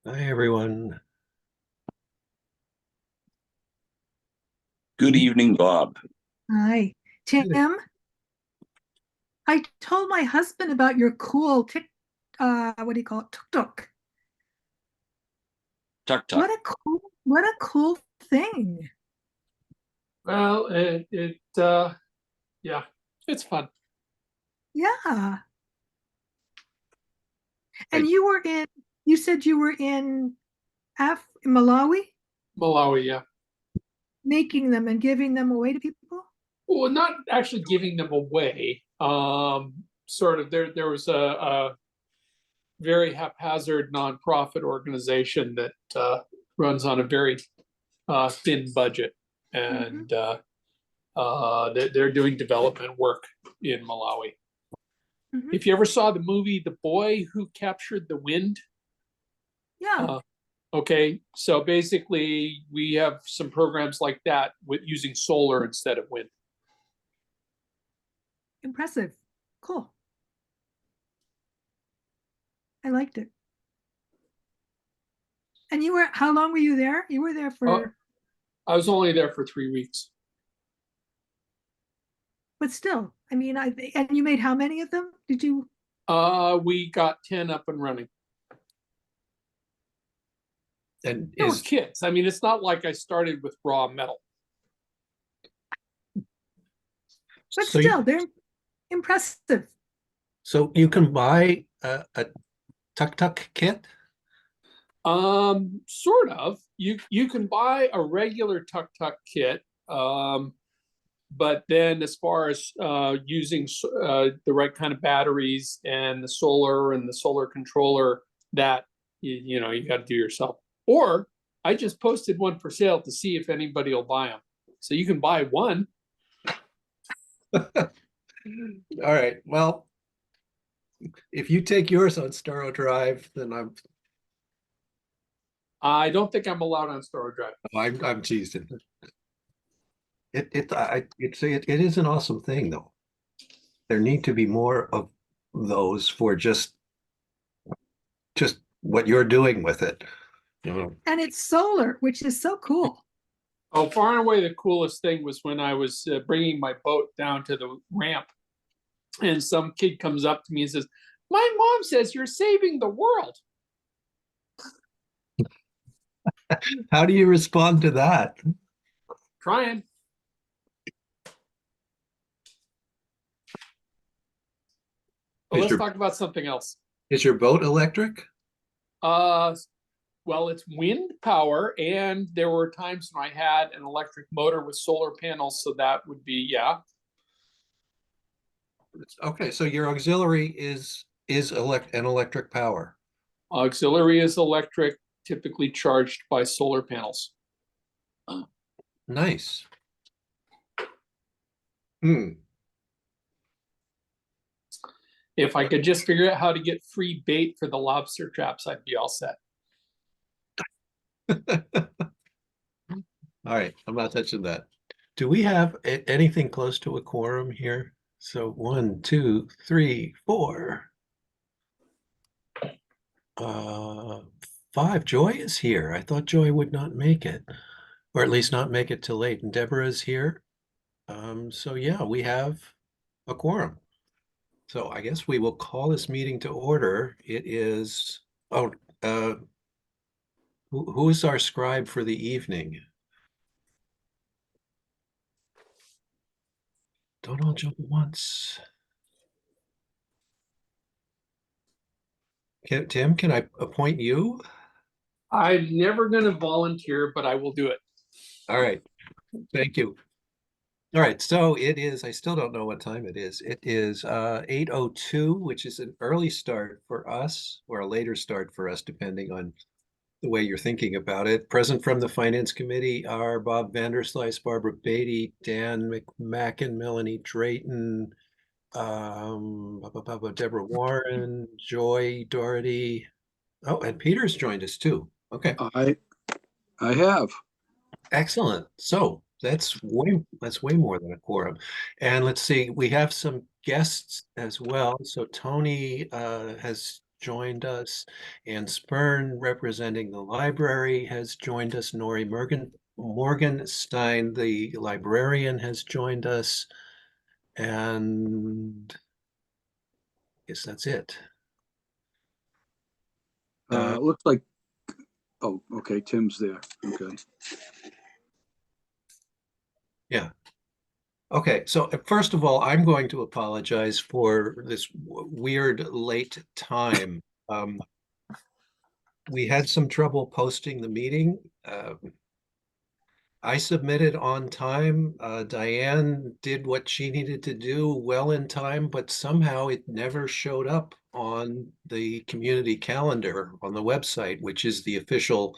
Hi, everyone. Good evening, Bob. Hi, Tim. I told my husband about your cool what do you call it? Tuk-tuk. Tuck tuck. What a cool thing. Well, yeah, it's fun. Yeah. And Hey, you said you were in Malawi Malawi, yeah. making them and giving them away to people? Well, not actually giving them away. Sort of there was a very haphazard nonprofit organization that runs on a very thin budget, Hmm. and they're doing development work in Malawi. Hmm. If you ever saw the movie The Boy Who Captured the Wind, Yeah, uh, okay, so basically we have some programs like that with using solar instead of wind. impressive. Cool. I liked it. And how long were you there? You were there Uh, for, I was only there for 3 weeks. but still, I mean, and you made how many of them? Did you? We got 10 up and running. And They were kids. I mean, it's not like I started with raw metal. But so you still, they're impressive. so you can buy a tuk-tuk kit? Sort of. You can buy a regular tuk tuk kit, but then as far as using the right kind of batteries and the solar controller, that you got to do yourself. Or I just posted one for sale to see if anybody will buy them. So you can buy one. All right. Well, if you take yours on Staro Drive, then I don't think I'm allowed on Store Drive. I'm teasing. It is an awesome thing, though. There need to be more of those for just what you're doing with it. You know. And it's solar, which is so cool. Oh, far and away the coolest thing was when I was bringing my boat down to the ramp, and some kid comes up to me and says, "My mom says you're saving the world." How do you respond to that? Trying. But Is let's your talk about something else. is your boat electric? Uh, well, it's wind power, and there were times when I had an electric motor with solar panels, so that would be, yeah. Okay, so your auxiliary is an electric power. Auxiliary is electric, typically charged by solar panels. Nice. Hmm. If I could just figure out how to get free bait for the lobster traps, I'd be all set. All right, I'm not touching that. Do we have anything close to a quorum here? So one, two, three, four. Uh, five. Joy is here. I thought Joy would not make it, or at least not make it till late. And Deborah is here. So yeah, we have a quorum. So I guess we will call this meeting to order. It is, oh, who is our scribe for the evening? Don't all jump at once. Tim, can I appoint you? I'm never going to volunteer, but I will do it. All right, thank you. All right, so it is, I still don't know what time it is. It is 8:02, which is an early start for us, or a later start for us, depending on the way you're thinking about it. Present from the Finance Committee are Bob Vanderslice, Barbara Beatty, Dan McMacken, Melanie Drayton, Deborah Warren, Joy Doherty. Oh, and Peter's joined us too. Okay, I have. excellent. So that's way more than a quorum. And let's see, we have some guests as well. So Tony has joined us. Ann Spurn, representing the library, has joined us. Nori Morgenstein, the librarian, has joined us. And I guess that's it. Looks like, oh, okay, Tim's there. Okay. Yeah. Okay, so first of all, I'm going to apologize for this weird late time. We had some trouble posting the meeting. I submitted on time. Diane did what she needed to do well in time, but somehow it never showed up on the community calendar on the website, which is the official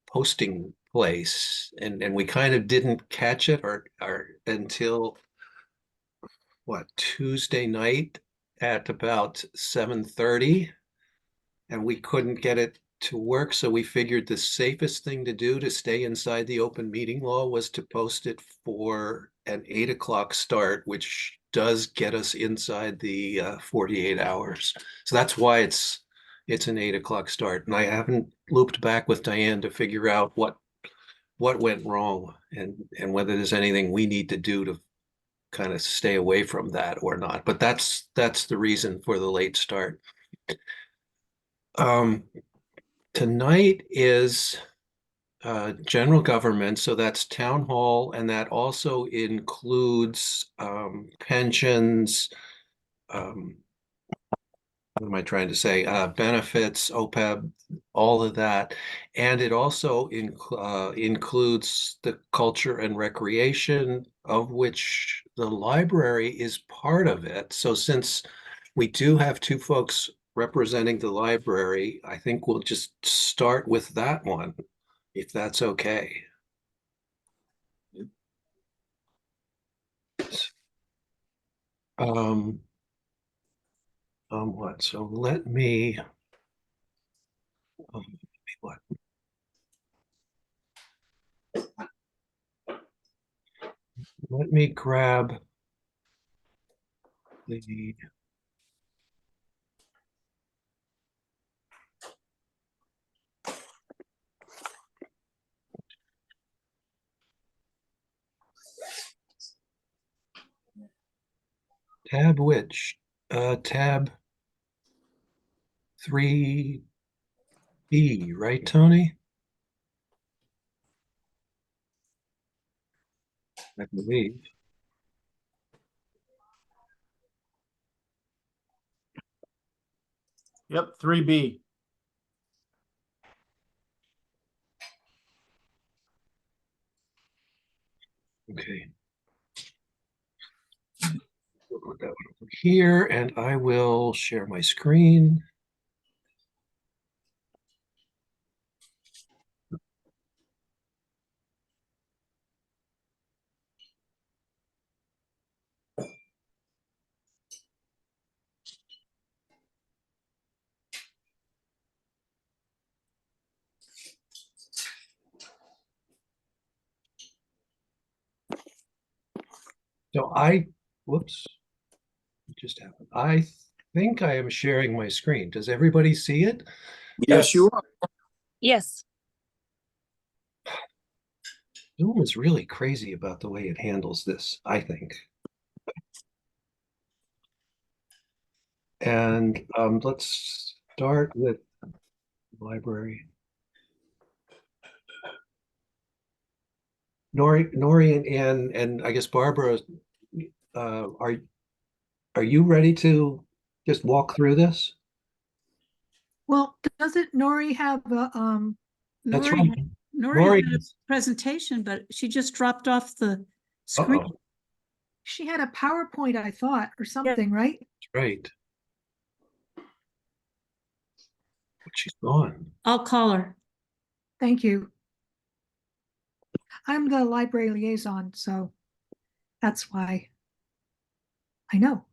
posting place. And we kind of didn't catch it or until what, Tuesday night at about 7:30, and we couldn't get it to work. So we figured the safest thing to do to stay inside the open meeting law was to post it for an 8 o'clock start, which does get us inside the 48 hours. So that's why it's an 8 o'clock start. And I haven't looped back with Diane to figure out what went wrong and whether there's anything we need to do to kind of stay away from that or not. But that's the reason for the late start. Tonight is general government, so that's town hall, and that also includes pensions, what am I trying to say? Benefits, OPEB, all of that. And it also includes the culture and recreation, of which the library is part of it. So since we do have two folks representing the library, I think we'll just start with that one, if that's okay. Um, what? So let me, what? Let me grab the tab which? Tab 3B, right, Tony? I believe. Yep, 3B. Okay. We'll put that one over here, and I will share my screen. So whoops, it just happened. I think I am sharing my screen. Does everybody see it? Yes, you are. Yes. Zoom is really crazy about the way it handles this, I think. And let's start with library. Nori and Ann, and I guess Barbara, uh, are are you ready to just walk through this? Well, doesn't Nori have a That's Lori, right. Lori Lori had a is- presentation, but she just dropped off the screen. Uh-oh, she had a PowerPoint, I thought, or something, right? that's right. But she's gone. I'll call her. Thank you. I'm the library liaison, so that's why I know.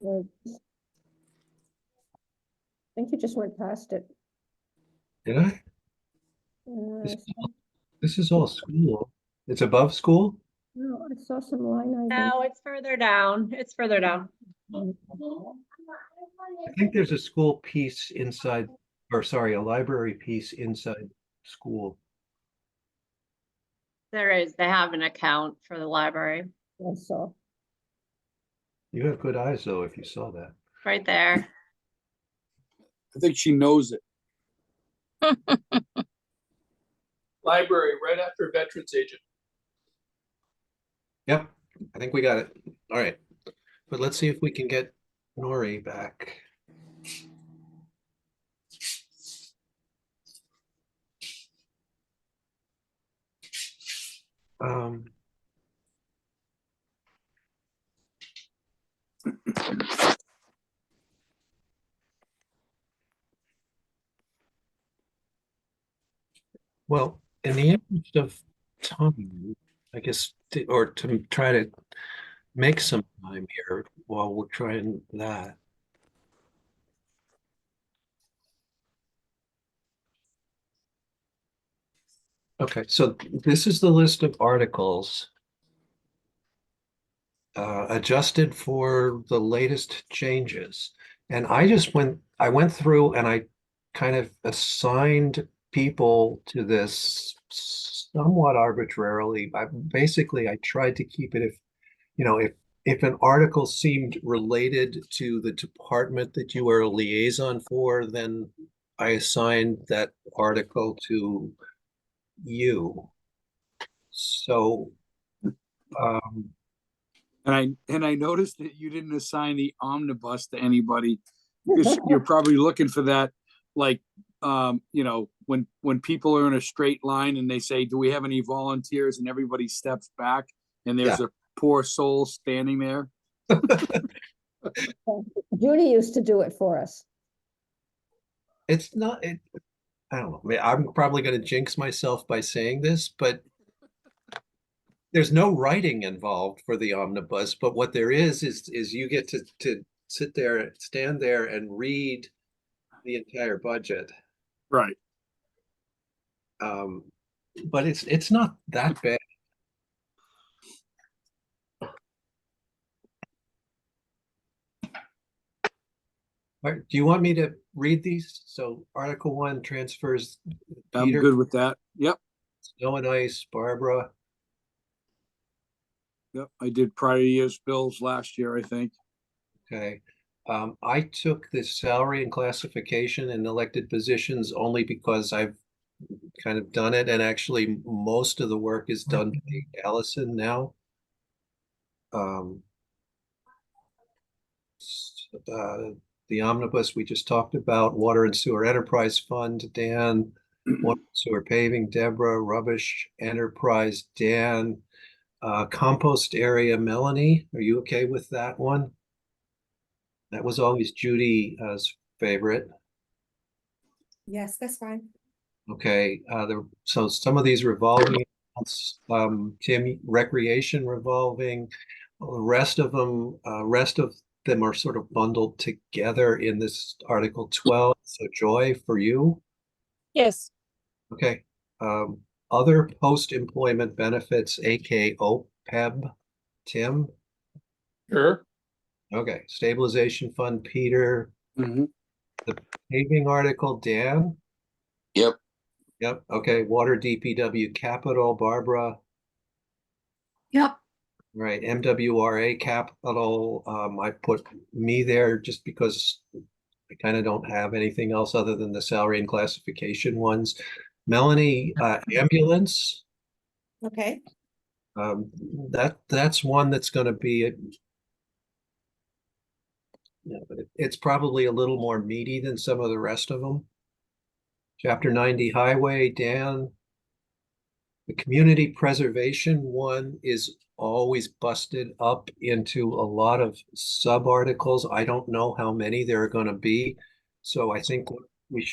I think you just went past it. Did I? Uh, This is all school. It's above school? No, I saw some line items. No, it's further down. It's further down. I think there's a school piece inside, or sorry, a library piece inside school. There is, they have an account for the library I saw. You have good eyes, though, if you saw that. right there. I think she knows it. Library, right after veterans agent. Yep, I think we got it. All right. But let's see if we can get Nori back. Um, well, in the interest of time, I guess, or to try to make some time here while we're trying that. Okay, so this is the list of articles adjusted for the latest changes. And I went through and I kind of assigned people to this somewhat arbitrarily. Basically, I tried to keep it if an article seemed related to the department that you are a liaison for, then I assigned that article to you. So, um, And I noticed that you didn't assign the omnibus to anybody. You're probably looking for that, like, when people are in a straight line and they say, do we have any volunteers? And everybody steps back and there's a poor soul standing there. Judy used to do it for us. it's not, I don't know. I mean, I'm probably going to jinx myself by saying this, but there's no writing involved for the omnibus. But what there is you get to stand there and read the entire budget. Right. But it's not that bad. All right, do you want me to read these? So Article 1 transfers I'm Peter, good with that. Yep. Snow and Ice, Barbara. Yep. I did prior year's bills last year, I think. Okay. I took this salary and classification and elected positions only because I've kind of done it, and actually most of the work is done by Allison now. The omnibus we just talked about, Water and Sewer Enterprise Fund, Dan, Water and Sewer Paving, Deborah, Rubbish Enterprise, Dan, compost area, Melanie. Are you okay with that one? That was always Judy's favorite. Yes, that's fine. Okay, so some of these revolving accounts, Tim, recreation revolving, the rest of them are sort of bundled together in this Article 12. So Joy, for you, Yes. okay. Other post-employment benefits, aka OPEB, Tim, Sure. okay. Stabilization Fund, Peter, Mhm. the paving article, Dan. Yep. Yep, okay, water DPW capital, Barbara, Yep. right, MWRA capital, I put me there just because I kind of don't have anything else other than the salary and classification ones. Melanie, ambulance, Okay. that's one that's gonna be, but it's probably a little more meaty than some of the rest of them. Chapter 90 highway, Dan. The community preservation one is always busted up into a lot of sub-articles. I don't know how many there are going to be. So I think what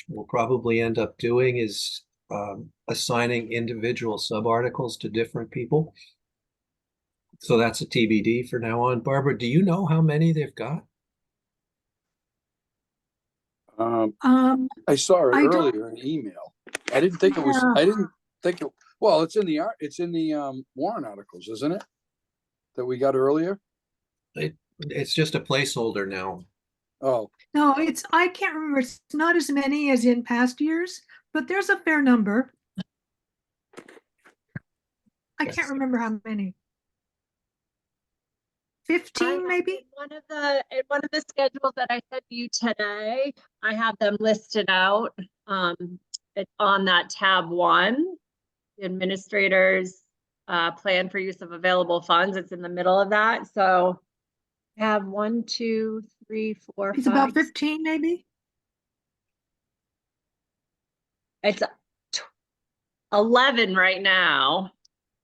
will probably end up doing is assigning individual sub-articles to different people. So that's a TBD for now on. Barbara, do you know how many they've got? I saw it I don't- earlier in email. I didn't think it was, Yeah. I didn't think it, well, it's in the warrant articles, isn't it? That we got earlier? It's just a placeholder now. Oh, No, I can't remember. It's not as many as in past years, but there's a fair number. I can't remember how many. 15 maybe? In one of the schedules that I sent you today, I have them listed out. It's on that tab 1, the administrators plan for use of available funds. It's in the middle of that. So I have 1, 2, 3, 4, It's 5. about 15 maybe? It's 11 right now.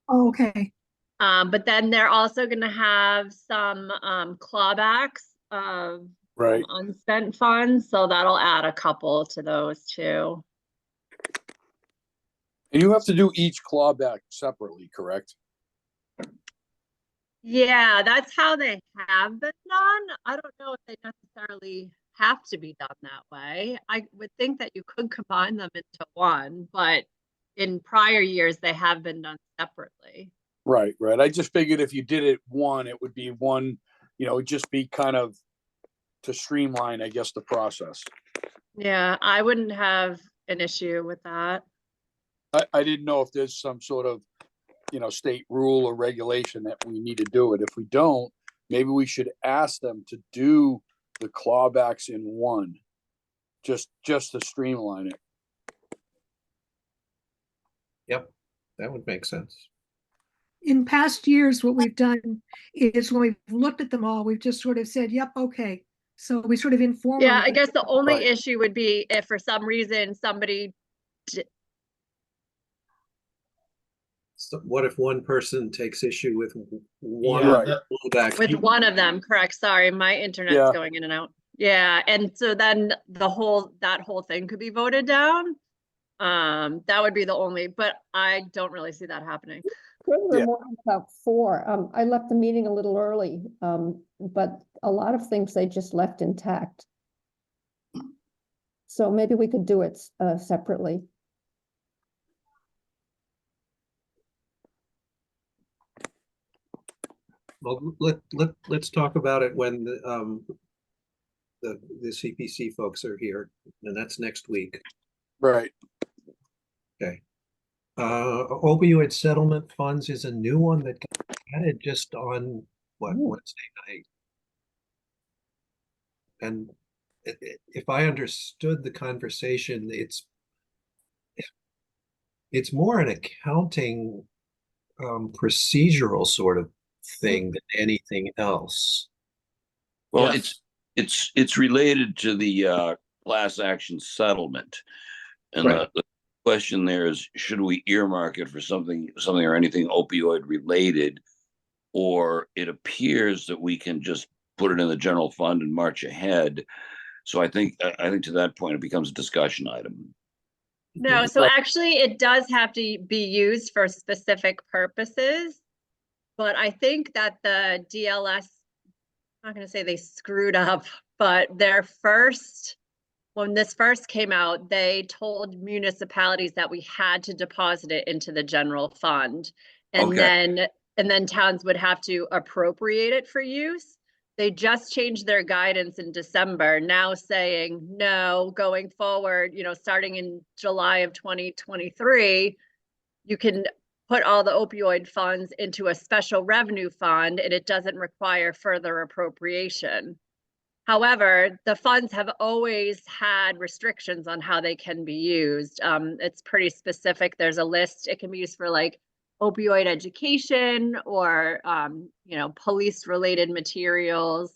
Oh, okay. But then they're also going to have some clawbacks of right. unspent funds, so that'll add a couple to those too. And you have to do each clawback separately, correct? Yeah, that's how they have been done. I don't know if they necessarily have to be done that way. I would think that you could combine them into one, but in prior years, they have been done separately. Right, right. I just figured if you did it one, it would be one, it'd just be kind of to streamline, I guess, the process. Yeah, I wouldn't have an issue with that. I didn't know if there's some sort of, state rule or regulation that we need to do it. If we don't, maybe we should ask them to do the clawbacks in one, just to streamline it. Yep, that would make sense. In past years, what we've done is when we've looked at them all, we've just sort of said, yep, okay. So we sort of informally. Yeah, I guess the only Right. issue would be if for some reason somebody, So what if one person takes issue with one Yeah, of the blowbacks? with one of them, correct? Sorry, my internet's Yeah. going in and out. Yeah, and so then that whole thing could be voted down. That would be the only, but I don't really see that happening. There Yeah. were more than about 4. I left the meeting a little early, but a lot of things they just left intact. So maybe we could do it separately. Well, let's talk about it when the CPC folks are here, and that's next week. Right. Okay. Opioid settlement funds is a new one that got added just on Wednesday night. And if I understood the conversation, it's more an accounting procedural sort of thing than anything else. Well, Yeah. it's related to the class action settlement. And Right. the question there is, should we earmark it for something or anything opioid related? Or it appears that we can just put it in the general fund and march ahead. So I think to that point, it becomes a discussion item. No, so actually it does have to be used for specific purposes. But I think that the DLS, I'm not going to say they screwed up, but when this first came out, they told municipalities that we had to deposit it into the general fund. And Okay. then towns would have to appropriate it for use. They just changed their guidance in December, now saying, no, going forward, starting in July of 2023, you can put all the opioid funds into a special revenue fund and it doesn't require further appropriation. However, the funds have always had restrictions on how they can be used. It's pretty specific. There's a list. It can be used for like opioid education or, police related materials.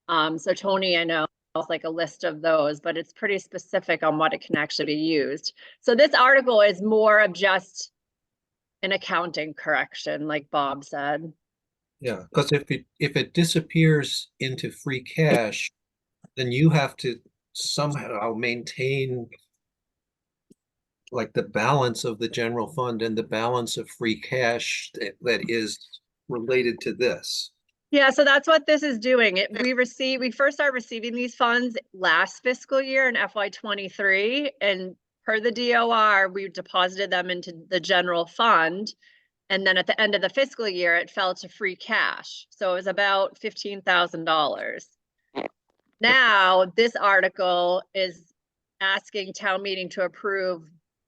So Tony, I know, has like a list of those, but it's pretty specific on what it can actually be used. So this article is more of just an accounting correction, like Bob said. Yeah, because if it disappears into free cash, then you have to somehow maintain like the balance of the general fund and the balance of free cash that is related to this. Yeah, so that's what this is doing. We first started receiving these funds last fiscal year in FY '23, and per the DOR, we deposited them into the general fund. And then at the end of the fiscal year, it fell to free cash. So it was about $15,000. Now, this article is asking town meeting to approve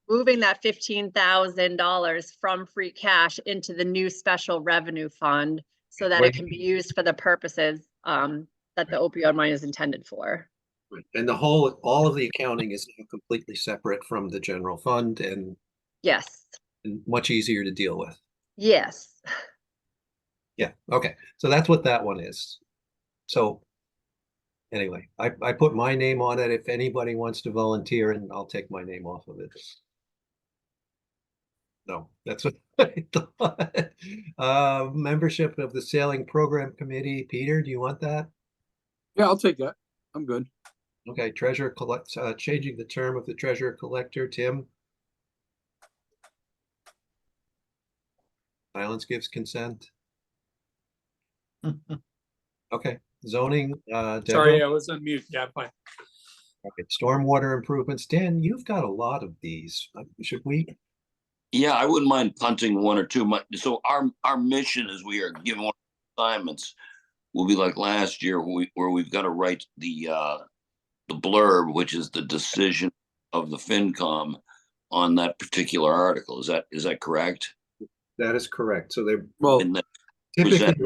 moving that $15,000 from free cash into the new special revenue fund so that it can be used for the purposes that the opioid money is intended for. And all of the accounting is now completely separate from the general fund and Yes, much easier to deal with. yes. Yeah, okay. So that's what that one is. So anyway, I put my name on it. If anybody wants to volunteer, and I'll take my name off of it. No, that's what I thought. Membership of the Sailing Program Committee. Peter, do you want that? Yeah, I'll take that. I'm good. Okay, treasurer collect, changing the term of the treasurer collector, Tim. Silence gives consent. Okay, zoning, Sorry, Deborah. I was on mute. Yeah, fine. Okay, stormwater improvements. Dan, you've got a lot of these. Should we? Yeah, I wouldn't mind punting one or two. So our mission is we are given one assignments will be like last year where we've got to write the blurb, which is the decision of the FinCom on that particular article. Is that correct? That is correct. So they're Well, And then typically present-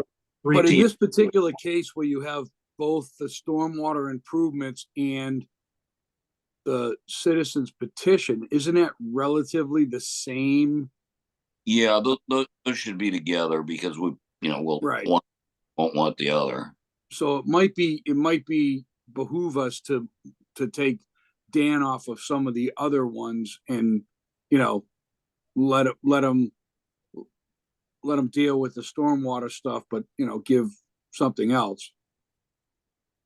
three but in people. this particular case where you have both the stormwater improvements and the citizens petition, isn't that relatively the same? yeah, those should be together because we'll Right. won't want the other. So it might be behoove us to take Dan off of some of the other ones and, let him deal with the stormwater stuff, but give something else.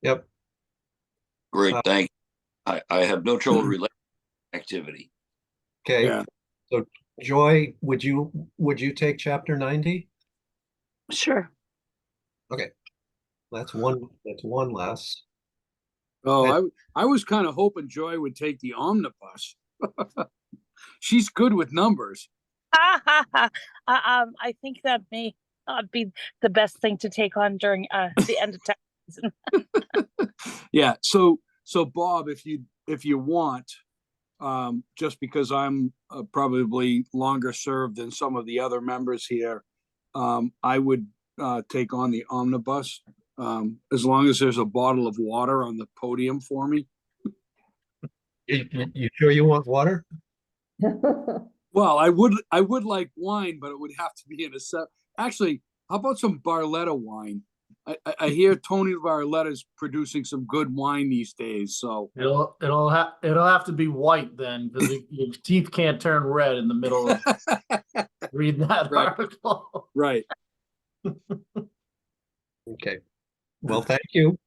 Yep. Great, thank you. I have no trouble relating activity. Okay. Yeah. So Joy, would you take chapter 90? Sure. That's one less. Oh, I was kind of hoping Joy would take the omnibus. She's good with numbers. I think that may be the best thing to take on during the end of tax season. Yeah. So Bob, if you want, just because I'm probably longer served than some of the other members here, I would take on the omnibus, as long as there's a bottle of water on the podium for me. You sure you want water? Well, I would like wine, but it would have to be in a set. Actually, how about some Barletta wine? I hear Tony Barletta's producing some good wine these days. So It'll have to be white then, because your teeth can't turn red in the middle of reading that Right. article. right. Okay. Well, thank you.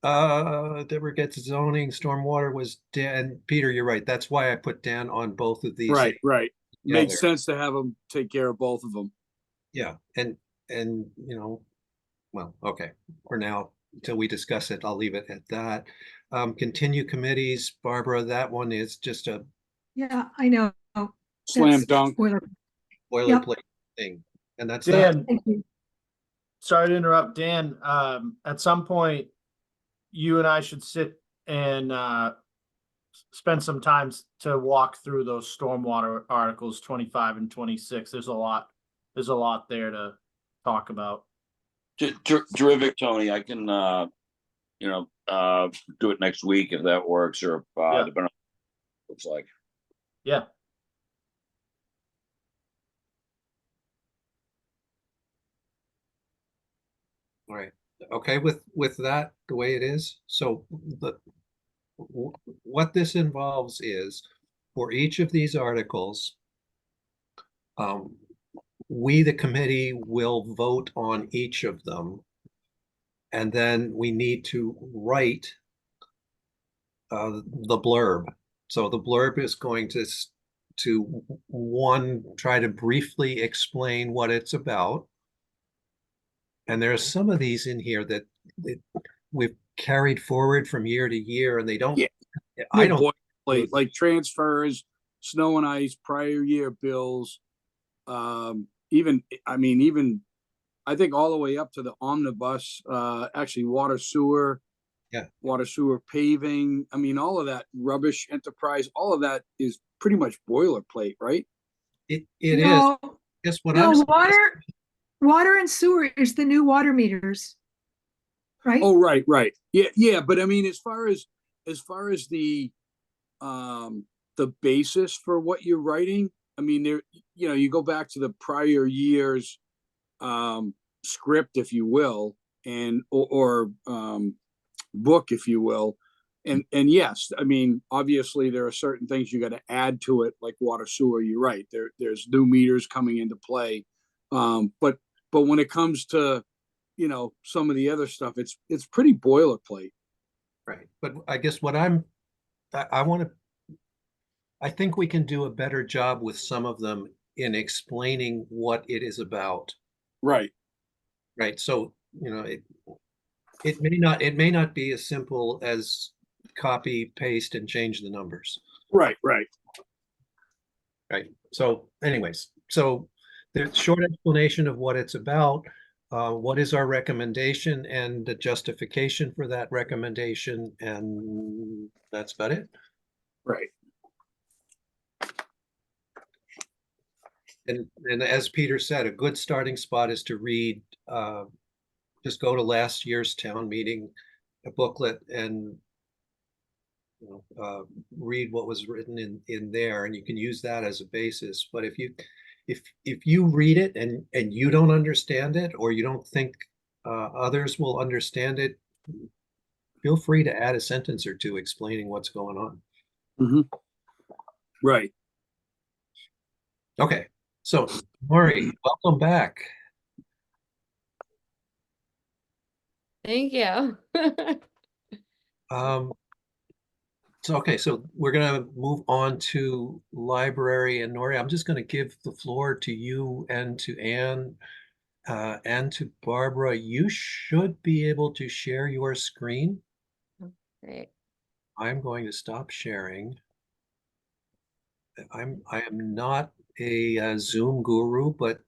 Deborah gets zoning, stormwater was Dan. Peter, you're right. That's why I put Dan on both of these. Right. together. Makes sense to have them take care of both of them. Yeah, and well, okay. For now, until we discuss it, I'll leave it at that. Continue committees, Barbara. That one is just a Yeah, I know. Slam That's dunk. boilerplate thing, and that's that. Dan, Thank you. sorry to interrupt. Dan, at some point, you and I should sit and spend some time to walk through those stormwater articles 25 and 26. There's a lot there to talk about. Terrific, Tony. I can do it next week if that works, or Yeah. depending on what it looks like. Yeah. All right. Okay with that the way it is. So what this involves is for each of these articles, we, the committee, will vote on each of them. And then we need to write the blurb. So the blurb is going to one, try to briefly explain what it's about. And there are some of these in here that we've carried forward from year to year, and they don't. Yeah. I No don't. boilerplate, like transfers, snow and ice, prior year bills. Even, I think all the way up to the omnibus, actually water sewer. Yeah. Water sewer paving. I mean, all of that rubbish enterprise, all of that is pretty much boilerplate, right? It is. No, Guess what no, I'm. water and sewer is the new water meters. Right? Oh, right. Yeah. But I mean, as far as the basis for what you're writing, I mean, you go back to the prior year's script, if you will, and or book, if you will. And yes, I mean, obviously there are certain things you got to add to it, like water sewer. You're right. There's new meters coming into play. But when it comes to, some of the other stuff, it's pretty boilerplate. Right. But I guess I think we can do a better job with some of them in explaining what it is about. Right. Right. So, it may not be as simple as copy, paste, and change the numbers. Right. Right. So anyways, so the short explanation of what it's about, what is our recommendation and the justification for that recommendation, and that's about it. Right. And as Peter said, a good starting spot is to read, just go to last year's town meeting, a booklet, and read what was written in there, and you can use that as a basis. But if you read it and you don't understand it, or you don't think others will understand it, feel free to add a sentence or two explaining what's going on. Mm-hmm. Right. Okay, so Maury, welcome back. Thank you. So we're gonna move on to library, and Nori, I'm just gonna give the floor to you and to Anne and to Barbara. You should be able to share your screen. Great. I'm going to stop sharing. I am not a Zoom guru, but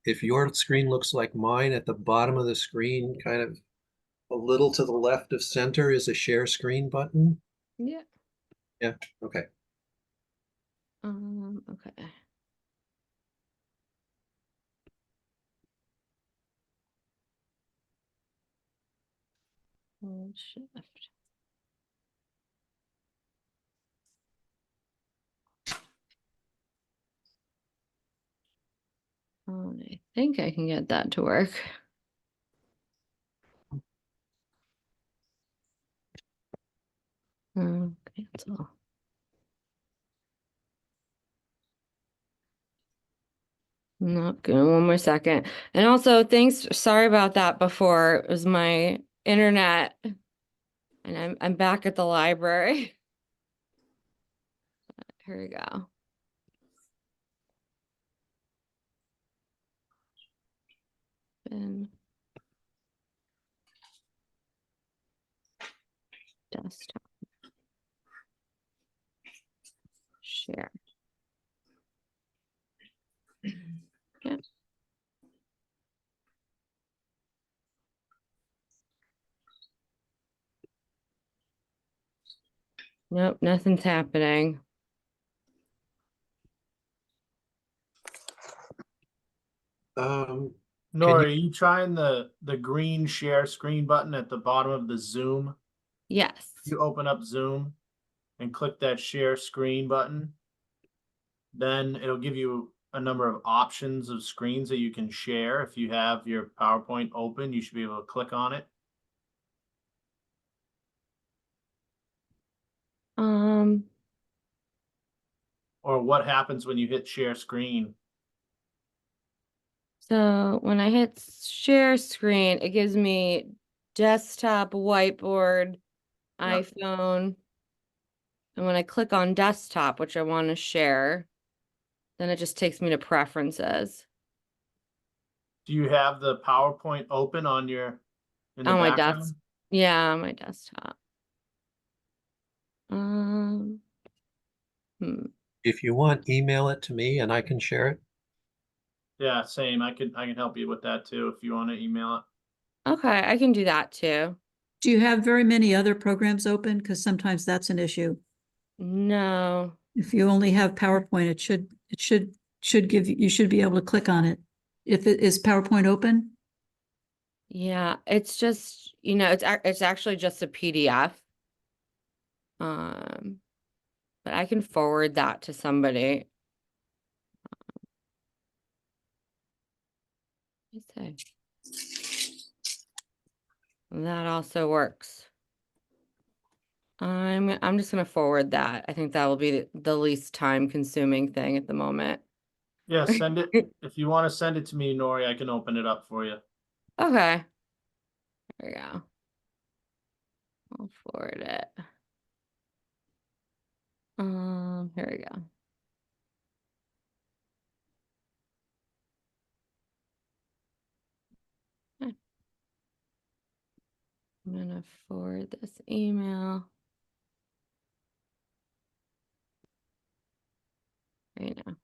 if your screen looks like mine, at the bottom of the screen, kind of a little to the left of center, is a share screen button. Yeah. Yeah, okay. Okay. Hold shift. I think I can get that to work. Cancel. Not good. One more second. And also, thanks. Sorry about that before. It was my internet. And I'm back at the library. Here we go. Desktop. Share. Yep. Nope, nothing's happening. Nora, are you trying the green share screen button at the bottom of the Zoom? Yes. You open up Zoom and click that share screen button. Then it'll give you a number of options of screens that you can share. If you have your PowerPoint open, you should be able to click on it. Or what happens when you hit share screen? So when I hit share screen, it gives me desktop, whiteboard, Yep. iPhone. And when I click on desktop, which I want to share, then it just takes me to preferences. Do you have the PowerPoint open on your, in the On my background? desk. Yeah, on my desktop. Hmm. If you want, email it to me and I can share it. Yeah, same. I can help you with that too, if you want to email it. Okay, I can do that too. Do you have very many other programs open? Because sometimes that's an issue. No. If you only have PowerPoint, should give you should be able to click on it. If it is PowerPoint open, Yeah, it's just, it's actually just a PDF. But I can forward that to somebody. Let me see. That also works. I'm just gonna forward that. I think that will be the least time consuming thing at the moment. Yeah, send it. If you want to send it to me, Nori, I can open it up for you. Okay. There we go. I'll forward it. Here we go. Okay. I'm gonna forward this email right now.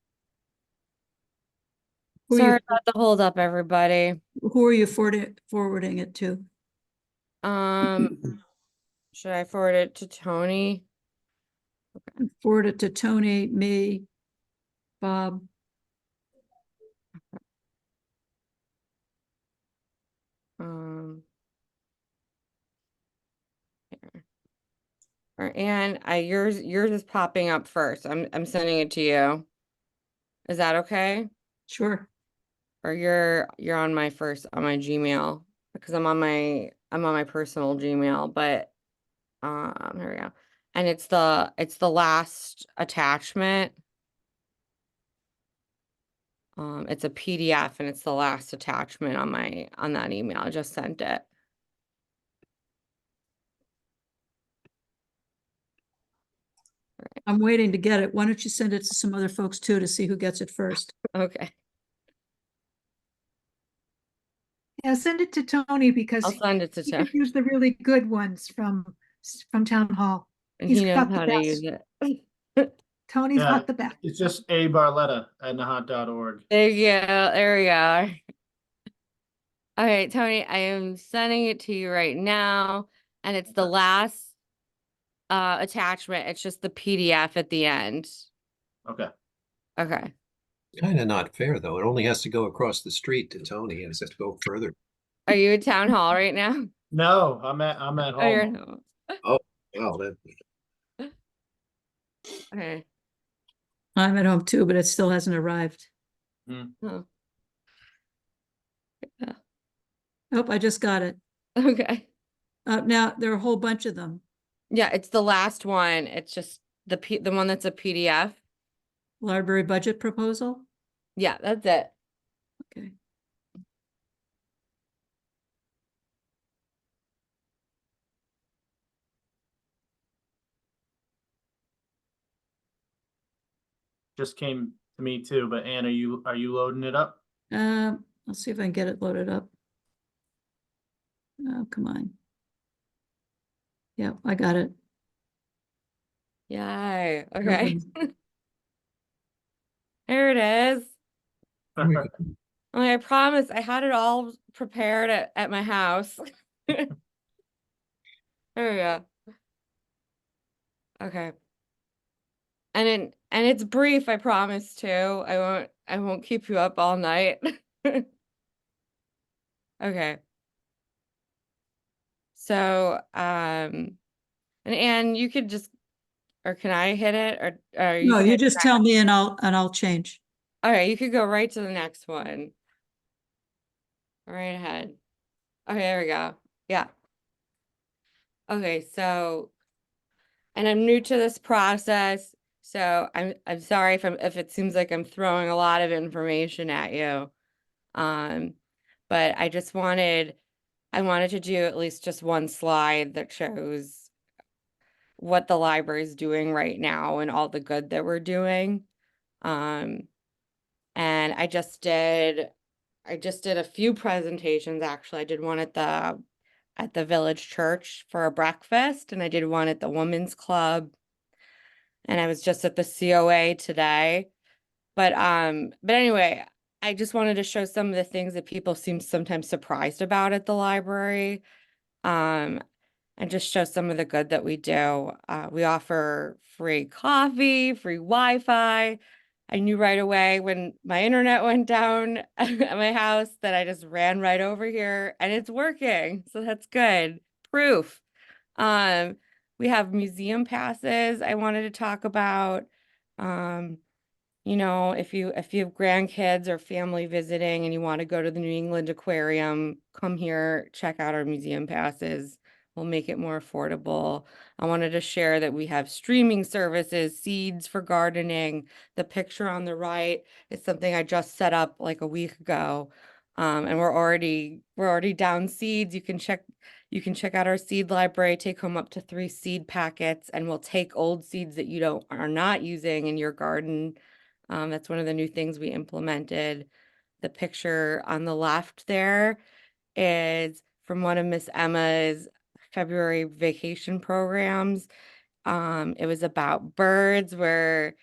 Who are Sorry you, about the hold up, everybody. who are you forwarding it to? Should I forward it to Tony? Forward it to Tony, me, Bob. Here. Or and yours is popping up first. I'm sending it to you. Is that okay? Sure. Or you're on my Gmail because I'm on my personal Gmail, but here we go. And it's the last attachment. It's a PDF and it's the last attachment on that email. I just sent it. I'm waiting to get it. Why don't you send it to some other folks too to see who gets it first? Okay. Yeah, send it to Tony because I'll send it to he Tim. could use the really good ones from Town Hall. And He's he knows got the how to use best. it. Tony's Yeah, got the best. it's just A Barletta at nahant.org. There you go. There we are. Okay, Tony, I am sending it to you right now. And it's the last attachment. It's just the PDF at the end. Okay. Okay. Kind of not fair, though. It only has to go across the street to Tony and it has to go further. Are you at town hall right now? No, I'm at Oh, you're home. at home. Oh, well, that Okay. I'm at home too, but it still hasn't arrived. Oh, Oh, I just got it. okay. Now there are a whole bunch of them. Yeah, it's the last one. It's just the one that's a PDF. Library budget proposal. Yeah, that's it. Okay. Just came to me too, but Ann, are you loading it up? I'll see if I can get it loaded up. Oh, come on. Yeah, I got it. Yay. Okay. There it is. very I promise I had it all prepared at my house. There we go. Okay. And it's brief, I promise too. I won't keep you up all night. Okay. So, and you could just, or can I hit it or you No, can you hit just tell me and I'll change. all right, you could go right to the next one. Right ahead. Okay, there we go. Yeah. Okay, so, and I'm new to this process, so I'm sorry if it seems like I'm throwing a lot of information at you. But I wanted to do at least just one slide that shows what the library is doing right now and all the good that we're doing. And I just did I just did a few presentations, actually. I did one at the village church for a breakfast, and I did one at the women's club, and I was just at the COA today. But anyway, I just wanted to show some of the things that people seem sometimes surprised about at the library. And just show some of the good that we do. We offer free coffee, free Wi-Fi. I knew right away when my internet went down at my house that I just ran right over here and it's working. So that's good. Proof. Um, we have museum passes I wanted to talk about. Um, if you have grandkids or family visiting and you want to go to the New England Aquarium, come here, check out our museum passes. We'll make it more affordable. I wanted to share that we have streaming services, seeds for gardening. The picture on the right is something I just set up like a week ago. And we're already down seeds. You can check out our seed library, take home up to 3 seed packets, and we'll take old seeds that you are not using in your garden. That's one of the new things we implemented. The picture on the left there is from one of Miss Emma's February vacation programs. It was about birds, where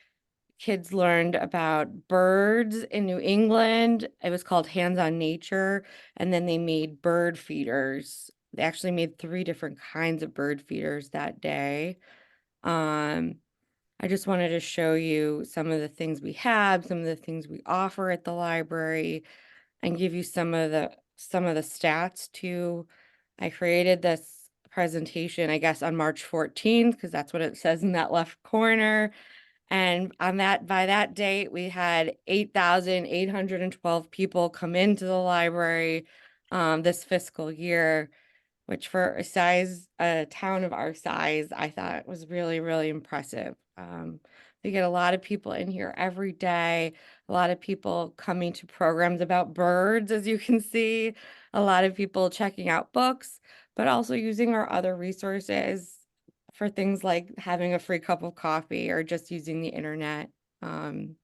kids learned about birds in New England. It was called Hands on Nature, and then they made bird feeders. They actually made 3 different kinds of bird feeders that day. I just wanted to show you some of the things we have, some of the things we offer at the library, and give you some of the stats too. I created this presentation, I guess, on March 14th, because that's what it says in that left corner. And by that date, we had 8,812 people come into the library this fiscal year, which for a town of our size, I thought was really, really impressive. We get a lot of people in here every day, a lot of people coming to programs about birds, as you can see, a lot of people checking out books, but also using our other resources for things like having a free cup of coffee or just using the internet. We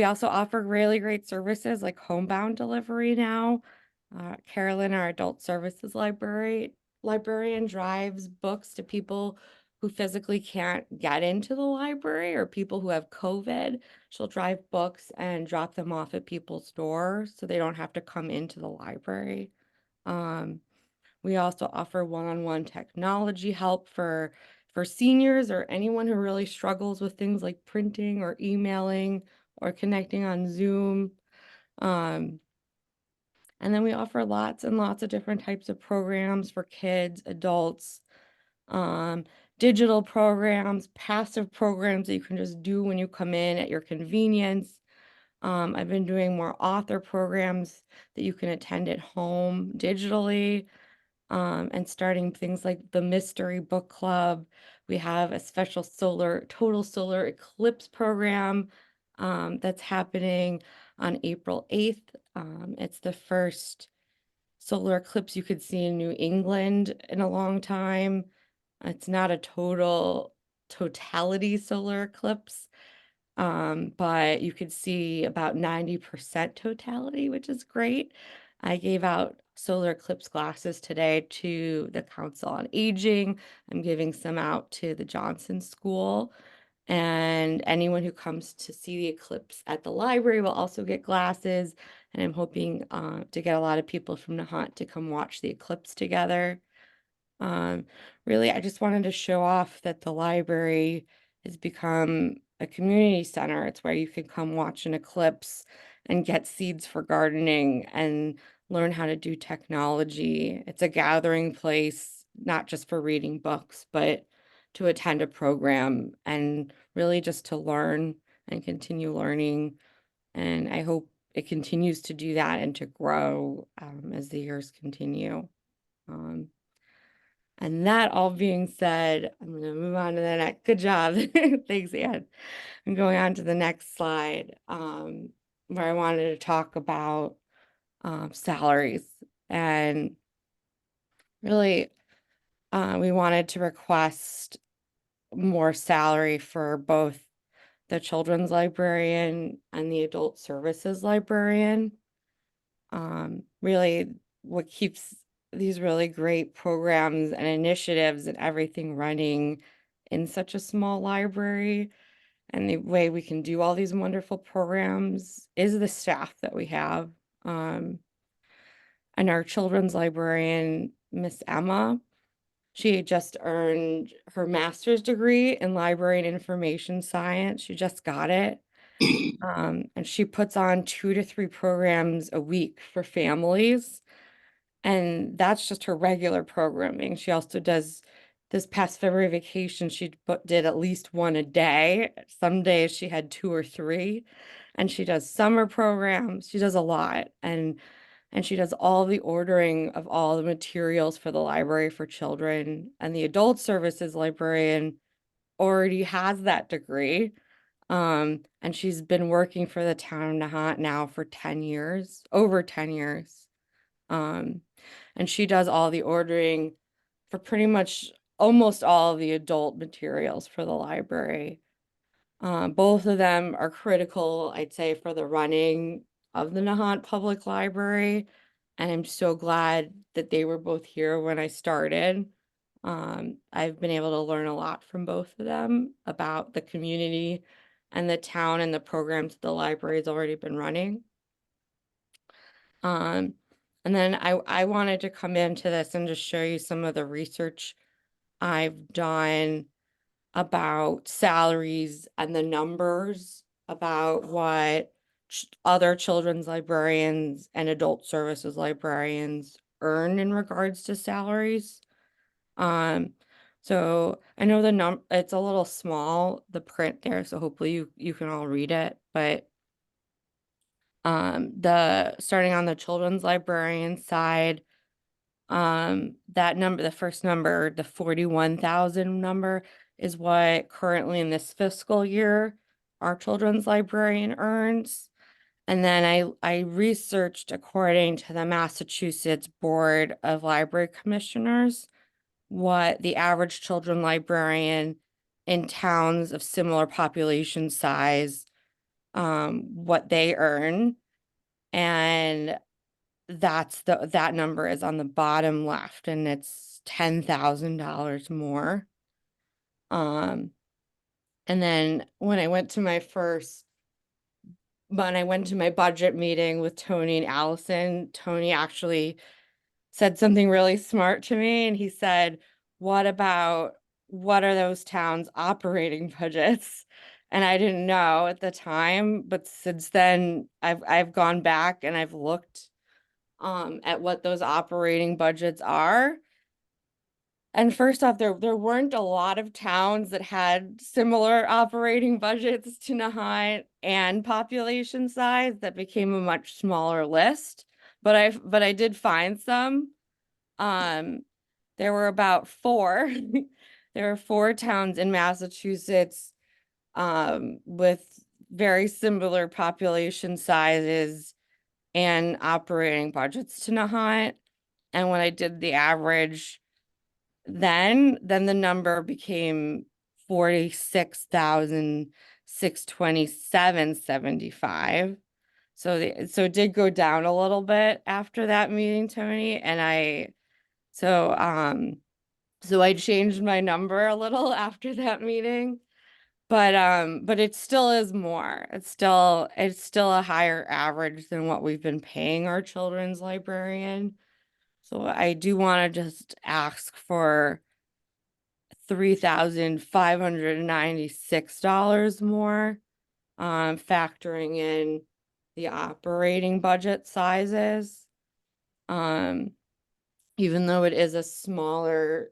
also offer really great services like homebound delivery now. Carolyn, our adult services librarian, drives books to people who physically can't get into the library or people who have COVID. She'll drive books and drop them off at people's doors so they don't have to come into the library. We also offer one-on-one technology help for seniors or anyone who really struggles with things like printing or emailing or connecting on Zoom. And then we offer lots and lots of different types of programs for kids, adults, digital programs, passive programs that you can just do when you come in at your convenience. I've been doing more author programs that you can attend at home digitally, and starting things like the Mystery Book Club. We have a special total solar eclipse program that's happening on April 8th. It's the first solar eclipse you could see in New England in a long time. It's not a totality solar eclipse, but you could see about 90% totality, which is great. I gave out solar eclipse glasses today to the Council on Aging. I'm giving some out to the Johnson School. And anyone who comes to see the eclipse at the library will also get glasses. And I'm hoping to get a lot of people from Nahant to come watch the eclipse together. Really, I just wanted to show off that the library has become a community center. It's where you can come watch an eclipse and get seeds for gardening and learn how to do technology. It's a gathering place, not just for reading books, but to attend a program and really just to learn and continue learning. And I hope it continues to do that and to grow as the years continue. And that all being said, I'm going to move on to the next. Good job. Thanks, Anne. I'm going on to the next slide, where I wanted to talk about salaries. And really, we wanted to request more salary for both the children's librarian and the adult services librarian. Really what keeps these really great programs and initiatives and everything running in such a small library, and the way we can do all these wonderful programs is the staff that we have. And our children's librarian, Miss Emma, she had just earned her master's degree in library and information science. She just got it. And she puts on 2 to 3 programs a week for families. And that's just her regular programming. She also does, this past February vacation, did at least 1 a day. Some days she had 2 or 3. And she does summer programs. She does a lot. And she does all the ordering of all the materials for the library for children. And the adult services librarian already has that degree. And she's been working for the town of Nahant now for 10 years, over 10 years. And she does all the ordering for pretty much almost all of the adult materials for the library. Both of them are critical, I'd say, for the running of the Nahant Public Library. And I'm so glad that they were both here when I started. I've been able to learn a lot from both of them about the community and the town and the programs the library has already been running. And then I wanted to come into this and just show you some of the research I've done about salaries and the numbers about what other children's librarians and adult services librarians earn in regards to salaries. So I know it's a little small, the print there, so hopefully you can all read it, but starting on the children's librarian side, that number, the first number, the 41,000 number, is what currently in this fiscal year our children's librarian earns. And then I researched according to the Massachusetts Board of Library Commissioners what the average children librarian in towns of similar population size, what they earn. And that number is on the bottom left, and it's $10,000 more. And then when I went to my budget meeting with Tony and Allison, Tony actually said something really smart to me, and he said, what are those towns' operating budgets? And I didn't know at the time, but since then I've gone back and I've looked at what those operating budgets are. And first off, there weren't a lot of towns that had similar operating budgets to Nahant and population size. That became a much smaller list. But I did find some. There were about 4. There were 4 towns in Massachusetts with very similar population sizes and operating budgets to Nahant. And when I did the average, then the number became 46,627.75. So it did go down a little bit after that meeting, Tony. And so I changed my number a little after that meeting. But it still is more. It's still a higher average than what we've been paying our children's librarian. So I do want to just ask for $3,596 more, factoring in the operating budget sizes. Even though it is a smaller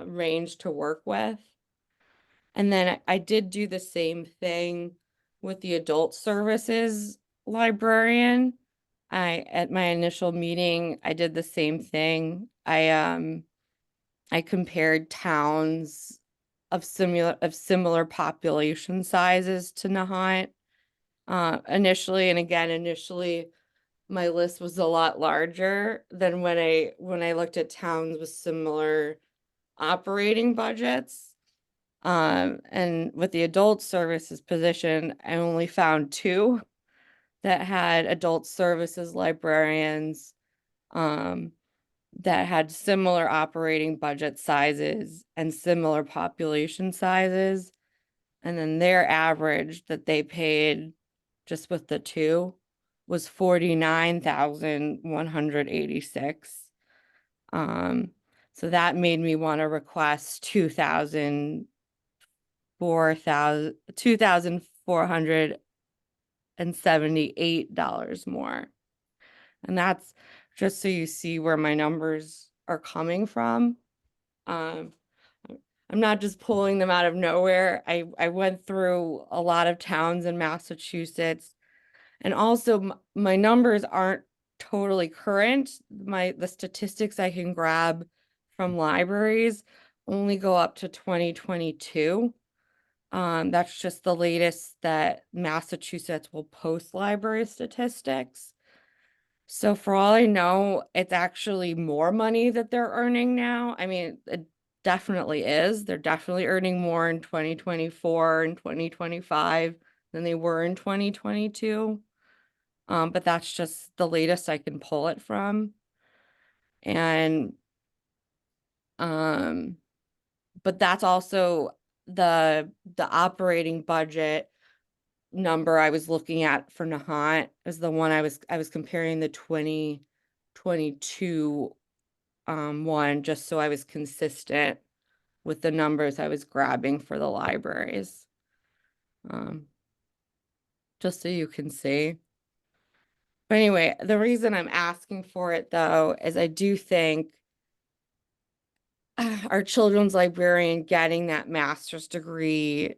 range to work with. And then I did do the same thing with the adult services librarian. At my initial meeting, I did the same thing. I compared towns of similar population sizes to Nahant. Initially, my list was a lot larger than when I looked at towns with similar operating budgets. And with the adult services position, I only found 2 that had adult services librarians, that had similar operating budget sizes and similar population sizes. And then their average that they paid just with the 2 was 49,186. So that made me want to request $2,478 more. And that's just so you see where my numbers are coming from. I'm not just pulling them out of nowhere. I went through a lot of towns in Massachusetts, and also my numbers aren't totally current. The statistics I can grab from libraries only go up to 2022. That's just the latest that Massachusetts will post library statistics. So for all I know, it's actually more money that they're earning now. I mean, it definitely is. They're definitely earning more in 2024 and 2025 than they were in 2022. But that's just the latest I can pull it from. And but that's also the operating budget number I was looking at for Nahant is the one I was comparing the 2022 one, just so I was consistent with the numbers I was grabbing for the libraries. Just so you can see. But anyway, the reason I'm asking for it though is I do think our children's librarian getting that master's degree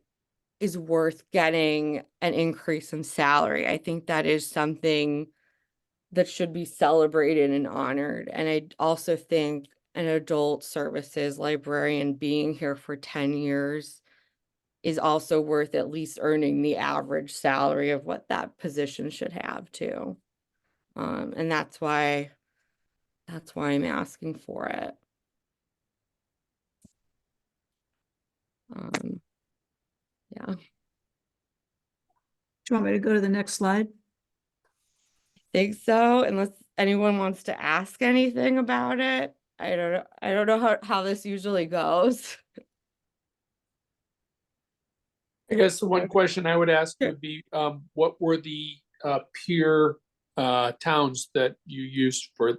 is worth getting an increase in salary. I think that is something that should be celebrated and honored. And I also think an adult services librarian being here for 10 years is also worth at least earning the average salary of what that position should have too. And that's why I'm asking for it. Yeah. Do you want me to go to the next slide? Think so, unless anyone wants to ask anything about it. I don't know how this usually goes. I guess the one question I would ask Sure. would be, what were the peer towns that you used for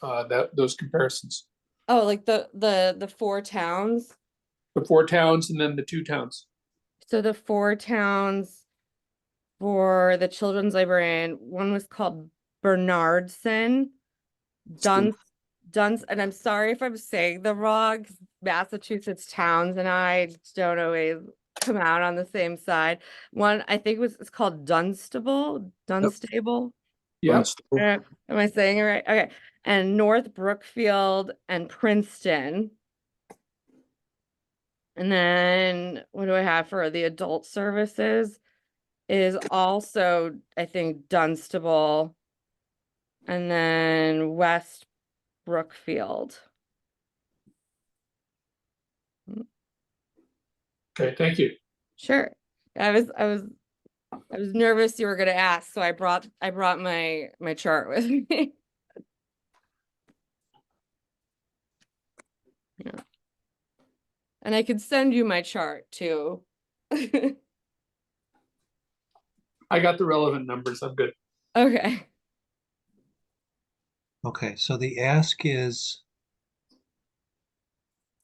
those comparisons? Oh, like the 4 towns. The 4 towns and then the 2 towns. So the 4 towns for the children's librarian, one was called Bernardson, Dunst, and I'm sorry if I'm saying the wrong, 'cause Massachusetts towns and I don't always come out on the same side. One, I think it's called Dunstable. Yes. Am I saying it right? Okay. And North Brookfield and Princeton. And then what do I have for the adult services? Is also, I think, Dunstable. And then West Brookfield. Okay, thank you. Sure. I was nervous you were gonna ask, so I brought my chart with me. Yeah. And I could send you my chart too. I got the relevant numbers. I'm good. Okay. Okay, so the ask is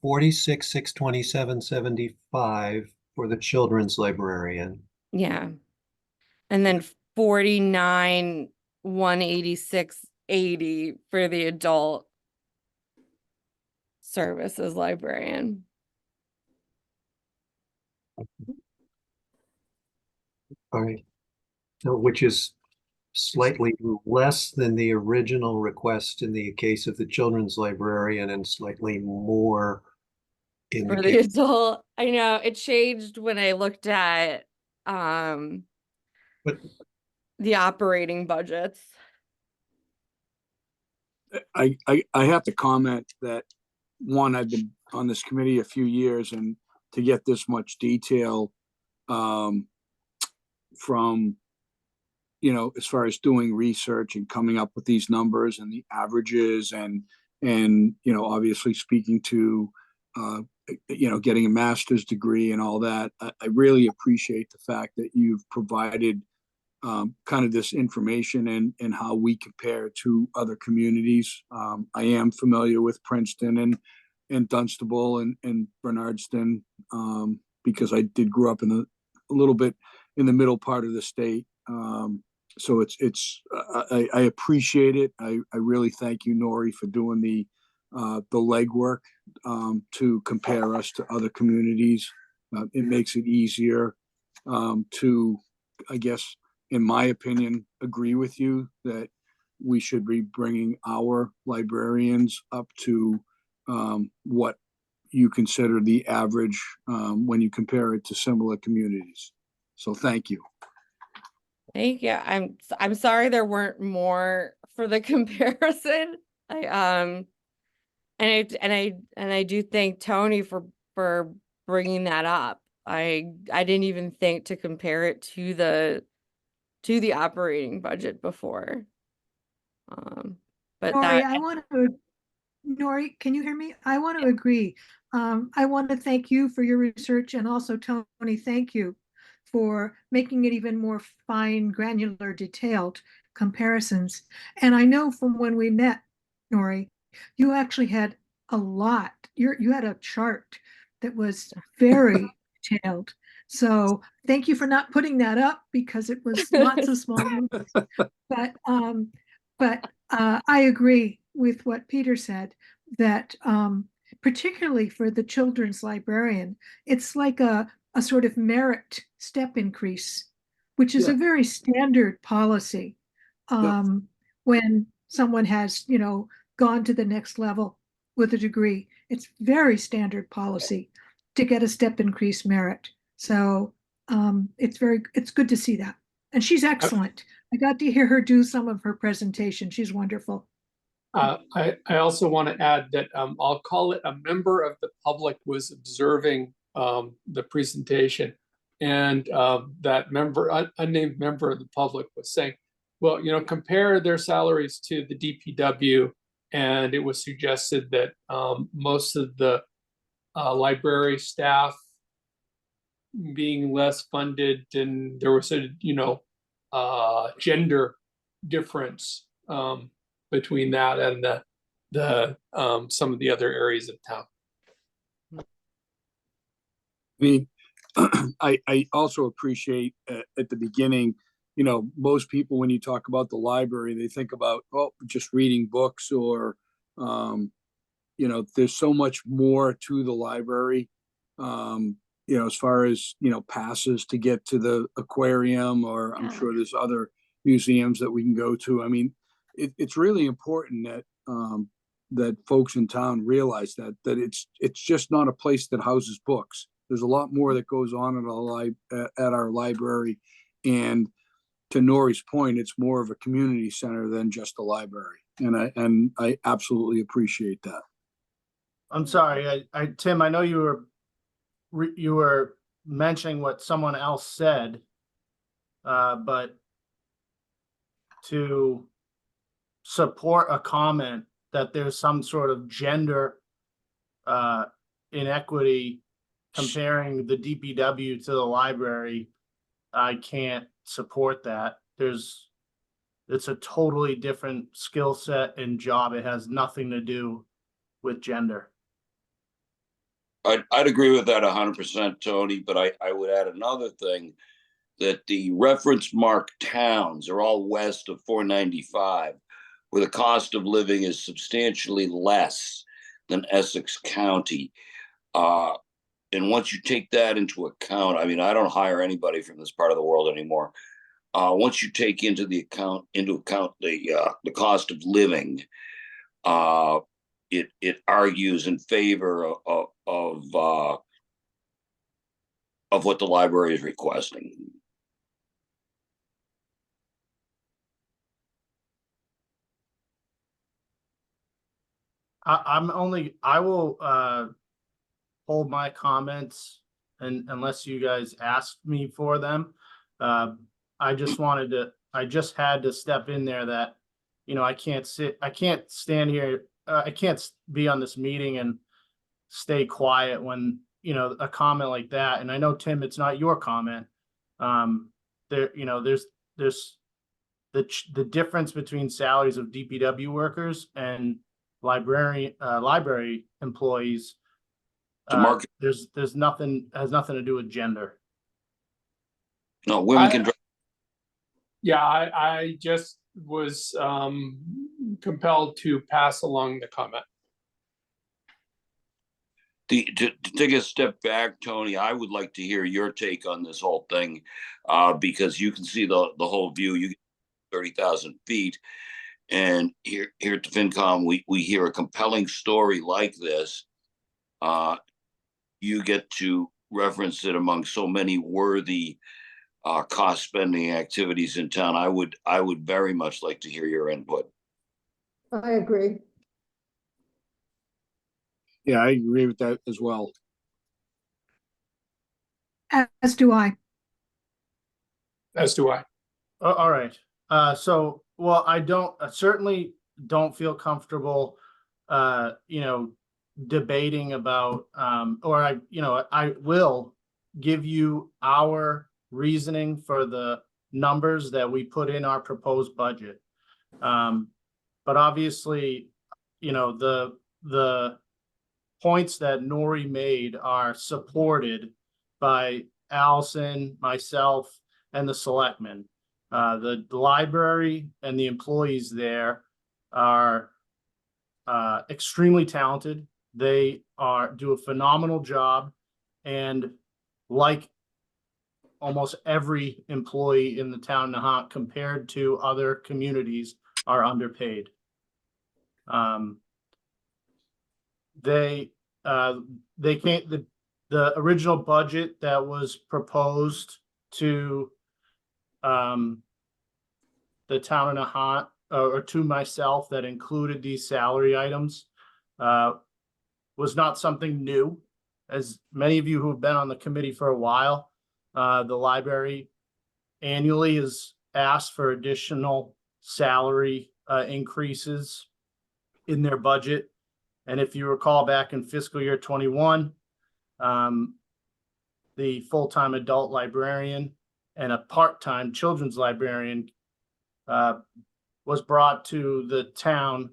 46,627.75 for the children's librarian. Yeah. And then 49,186.80 for the adult services librarian. All right. So, which is slightly less than the original request in the case of the children's librarian and slightly more in the For the case. adult, I know it changed when I looked at But the operating budgets. I have to comment that, one, I've been on this committee a few years, and to get this much detail from, as far as doing research and coming up with these numbers and the averages and obviously speaking to, getting a master's degree and all that. I really appreciate the fact that you've provided kind of this information and how we compare to other communities. I am familiar with Princeton and Dunstable and Bernardston because I did grow up a little bit in the middle part of the state. So I appreciate it. I really thank you, Nori, for doing the legwork to compare us to other communities. It makes it easier to, I guess, in my opinion, agree with you that we should be bringing our librarians up to what you consider the average when you compare it to similar communities. So thank you. Thank you. I'm sorry there weren't more for the comparison. And I do thank Tony for bringing that up. I didn't even think to compare it to the operating budget before. But Nori, can you hear me? I want to agree. I want to thank you for your research, and also Tony, thank you for making it even more fine, granular, detailed comparisons. And I know from when we met, Nori, you actually had a lot. You had a chart that was very detailed. So thank you for not putting that up because it was lots of small numbers. But I agree with what Peter said, that particularly for the children's librarian, it's like a sort of merit step increase, which is a very standard policy when someone has, gone to the next level with a degree. It's very standard policy to get a step increase merit. So it's good to see that. And she's excellent. I got to hear her do some of her presentation. She's wonderful. I also want to add that I'll call it a member of the public was observing the presentation, and that unnamed member of the public was saying, well, compare their salaries to the DPW, and it was suggested that most of the library staff being less funded, and there was a gender difference between that and the some of the other areas of town. I mean, I also appreciate at the beginning, most people, when you talk about the library, they think about, just reading books or, there's so much more to the library, as far as, passes to get to the aquarium, or I'm sure there's other museums that we can go to. I mean, it's really important that that folks in town realize that it's just not a place that houses books. There's a lot more that goes on at our library, and to Nori's point, it's more of a community center than just a library, and I absolutely appreciate that. I'm sorry, Tim, I know you were mentioning what someone else said, but to support a comment that there's some sort of gender inequity comparing the DPW to the library, I can't support that. It's a totally different skill set and job. It has nothing to do with gender. I'd agree with that 100%, Tony, but I would add another thing, that the reference mark towns are all west of 495, where the cost of living is substantially less than Essex County. And once you take that into account, I mean, I don't hire anybody from this part of the world anymore. Once you take into account the cost of living, it argues in favor of what the library is requesting. I will hold my comments and unless you guys asked me for them. I just had to step in there that, I can't stand here. I can't be on this meeting and stay quiet when, a comment like that. And I know, Tim, it's not your comment. There's the difference between salaries of DPW workers and library employees. The market, There's nothing, has nothing to do with gender. no, women can drive. Yeah, I just was compelled to pass along the comment. To take a step back, Tony, I would like to hear your take on this whole thing, because you can see the whole view. You get 30,000 feet, and here at the FinCom, we hear a compelling story like this. You get to reference it among so many worthy cost spending activities in town. I would very much like to hear your input. I agree. Yeah, I agree with that as well. As do I. As do I. All right. Well, I certainly don't feel comfortable, debating about, I will give you our reasoning for the numbers that we put in our proposed budget. But obviously, the points that Nori made are supported by Allison, myself, and the selectmen. The library and the employees there are extremely talented. They do a phenomenal job, and like almost every employee in the town of Nahant, compared to other communities, are underpaid. The original budget that was proposed to the town of Nahant, or to myself, that included these salary items, was not something new. As many of you who have been on the committee for a while, the library annually has asked for additional salary increases in their budget. And if you recall, back in fiscal year 21, the full-time adult librarian and a part-time children's librarian was brought to the town.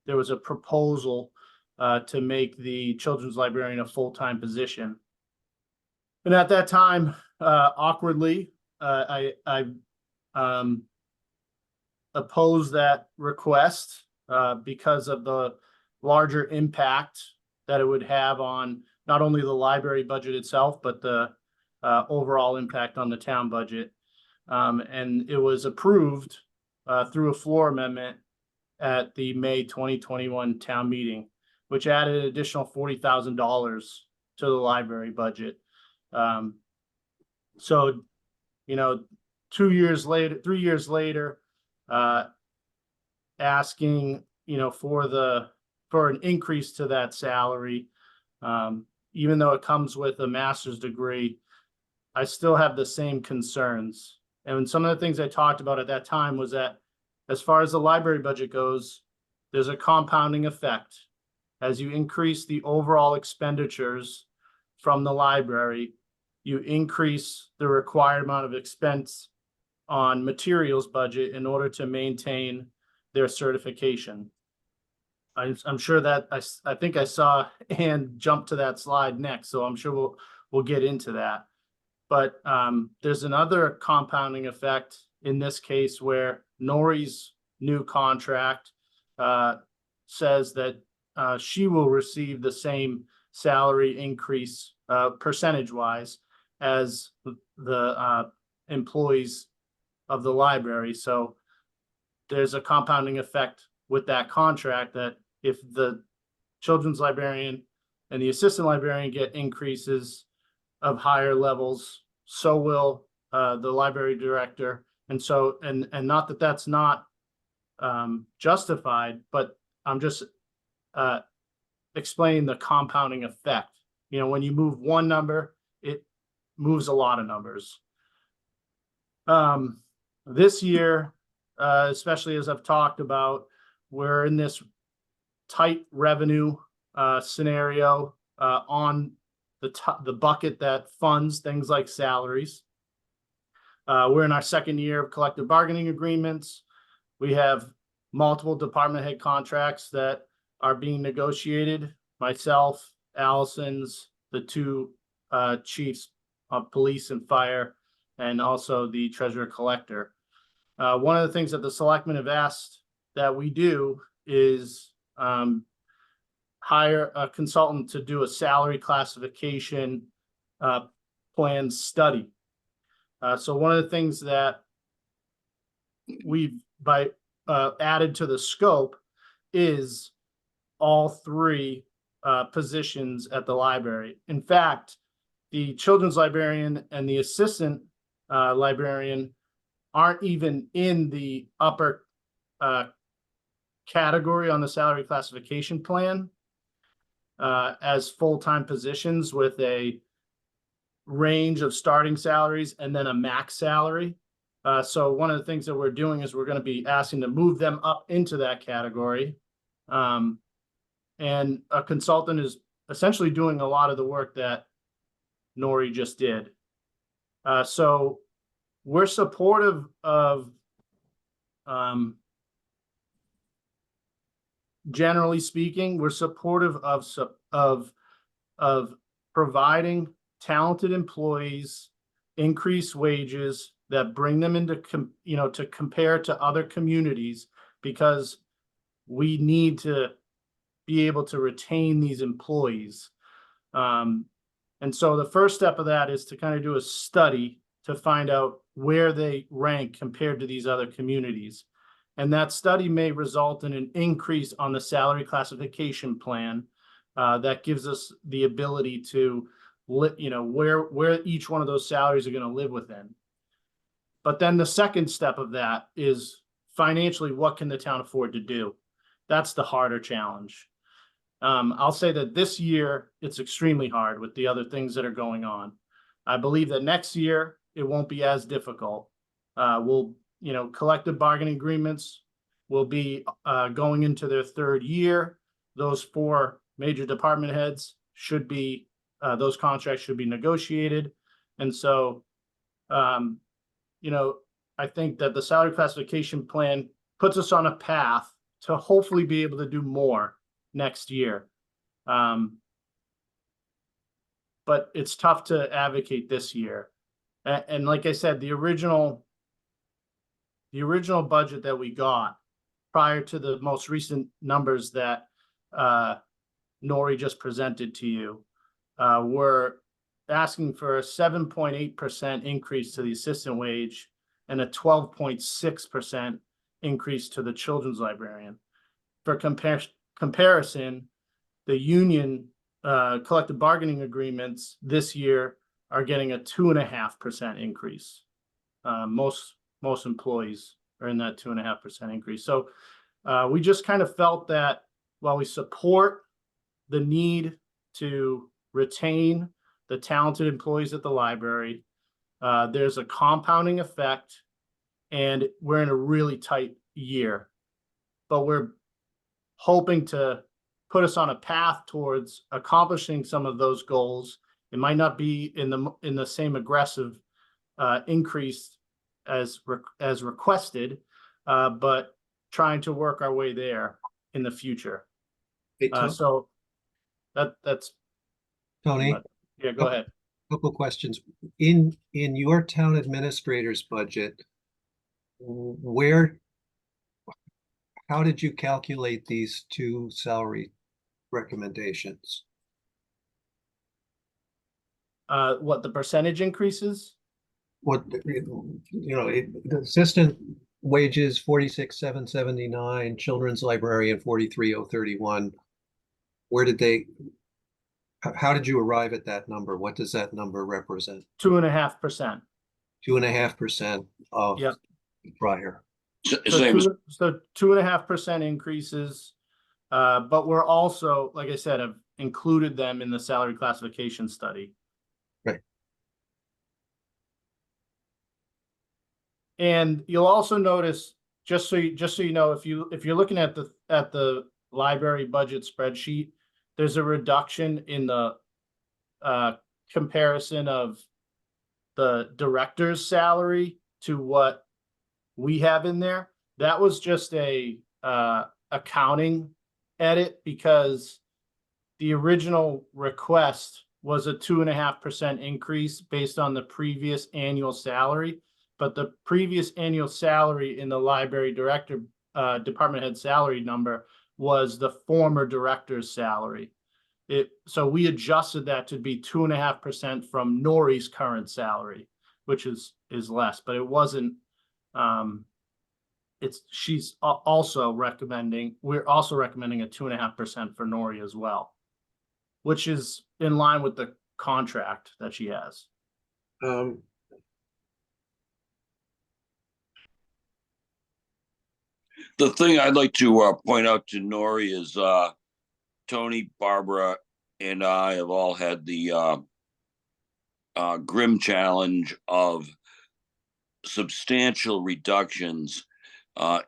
There was a proposal to make the children's librarian a full-time position. And at that time, awkwardly, I opposed that request because of the larger impact that it would have on not only the library budget itself, but the overall impact on the town budget. And it was approved through a floor amendment at the May 2021 town meeting, which added an additional $40,000 to the library budget. So, 3 years later, asking, for an increase to that salary, even though it comes with a master's degree, I still have the same concerns. And some of the things I talked about at that time was that, as far as the library budget goes, there's a compounding effect. As you increase the overall expenditures from the library, you increase the required amount of expense on materials budget in order to maintain their certification. I'm sure that I think I saw Ann jump to that slide next, so I'm sure we'll get into that. But there's another compounding effect in this case, where Nori's new contract says that she will receive the same salary increase percentage-wise as the employees of the library. So there's a compounding effect with that contract, that if the children's librarian and the assistant librarian get increases of higher levels, so will the library director. And so, and not that that's not justified, but I'm just explaining the compounding effect. When you move one number, moves a lot of numbers. This year, especially as I've talked about, we're in this tight revenue scenario on the bucket that funds things like salaries. We're in our second year of collective bargaining agreements. We have multiple department head contracts that are being negotiated. Myself, Allison's, the two chiefs of police and fire, and also the treasurer collector. One of the things that the selectmen have asked that we do is hire a consultant to do a salary classification plan study. So one of the things that we've added to the scope is all three positions at the library. In fact, the children's librarian and the assistant librarian aren't even in the upper category on the salary classification plan as full-time positions with a range of starting salaries and then a max salary. So one of the things that we're doing is we're going to be asking to move them up into that category. And a consultant is essentially doing a lot of the work that Nori just did. So we're supportive of, generally speaking, we're supportive of providing talented employees increased wages that bring them into, to compare to other communities, because we need to be able to retain these employees. And so the first step of that is to kind of do a study to find out where they rank compared to these other communities. And that study may result in an increase on the salary classification plan that gives us the ability to, where each one of those salaries are going to live within. But then the second step of that is financially, what can the town afford to do? That's the harder challenge. I'll say that this year it's extremely hard with the other things that are going on. I believe that next year it won't be as difficult. Collective bargaining agreements will be going into their third year. Those four major department heads should be, those contracts should be negotiated. And so, I think that the salary classification plan puts us on a path to hopefully be able to do more next year. But it's tough to advocate this year. And like I said, the original budget that we got prior to the most recent numbers that Nori just presented to you were asking for a 7.8% increase to the assistant wage and a 12.6% increase to the children's librarian. For comparison, the union collective bargaining agreements this year are getting a 2.5% increase. Most employees are in that 2.5% increase. So we just kind of felt that while we support the need to retain the talented employees at the library, there's a compounding effect, and we're in a really tight year. But we're hoping to put us on a path towards accomplishing some of those goals. It might not be in the same aggressive increase as requested, but trying to work our way there in the future. Hey, So that's Tony. Yeah, go ahead. Couple questions. In your town administrator's budget, how did you calculate these two salary recommendations? What the percentage increases? What, the assistant wages 46,779, children's librarian 43,031. How did you arrive at that number? What does that number represent? 2.5%. 2.5% of Yep. prior. So 2.5% increases, but we're also, like I said, have included them in the salary classification study. Right. And you'll also notice, just so you know, if you're looking at the library budget spreadsheet, there's a reduction in the comparison of the director's salary to what we have in there. That was just a accounting edit, because the original request was a 2.5% increase based on the previous annual salary. But the previous annual salary in the library director department head salary number was the former director's salary. So we adjusted that to be 2.5% from Nori's current salary, which is less, but it wasn't. She's also recommending. We're also recommending a 2.5% for Nori as well, which is in line with the contract that she has. The thing I'd like to point out to Nori is Tony, Barbara, and I have all had the grim challenge of substantial reductions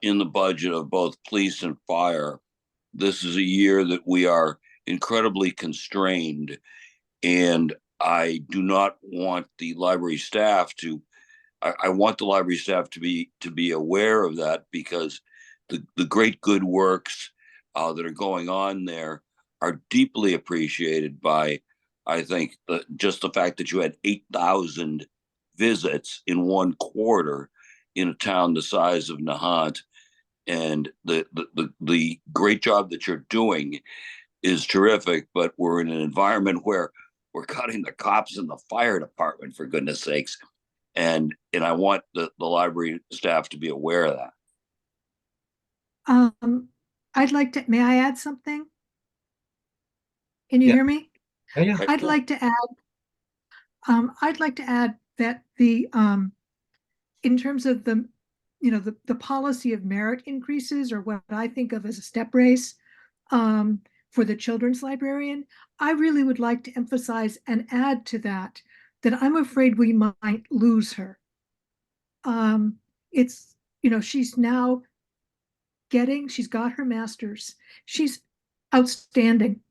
in the budget of both police and fire. This is a year that we are incredibly constrained, and I do not want the library staff to. I want the library staff to be aware of that, because the great good works that are going on there are deeply appreciated by, I think, just the fact that you had 8,000 visits in one quarter in a town the size of Nahant, and the great job that you're doing is terrific. But we're in an environment where we're cutting the cops in the fire department, for goodness sakes, and I want the library staff to be aware of that. I'd like to, may I add something? Can you Yeah. hear me? Yeah. I'd like to add that in terms of the policy of merit increases, or what I think of as a step raise for the children's librarian, I really would like to emphasize and add to that I'm afraid we might lose her. It's, she's now she's got her master's. She's outstanding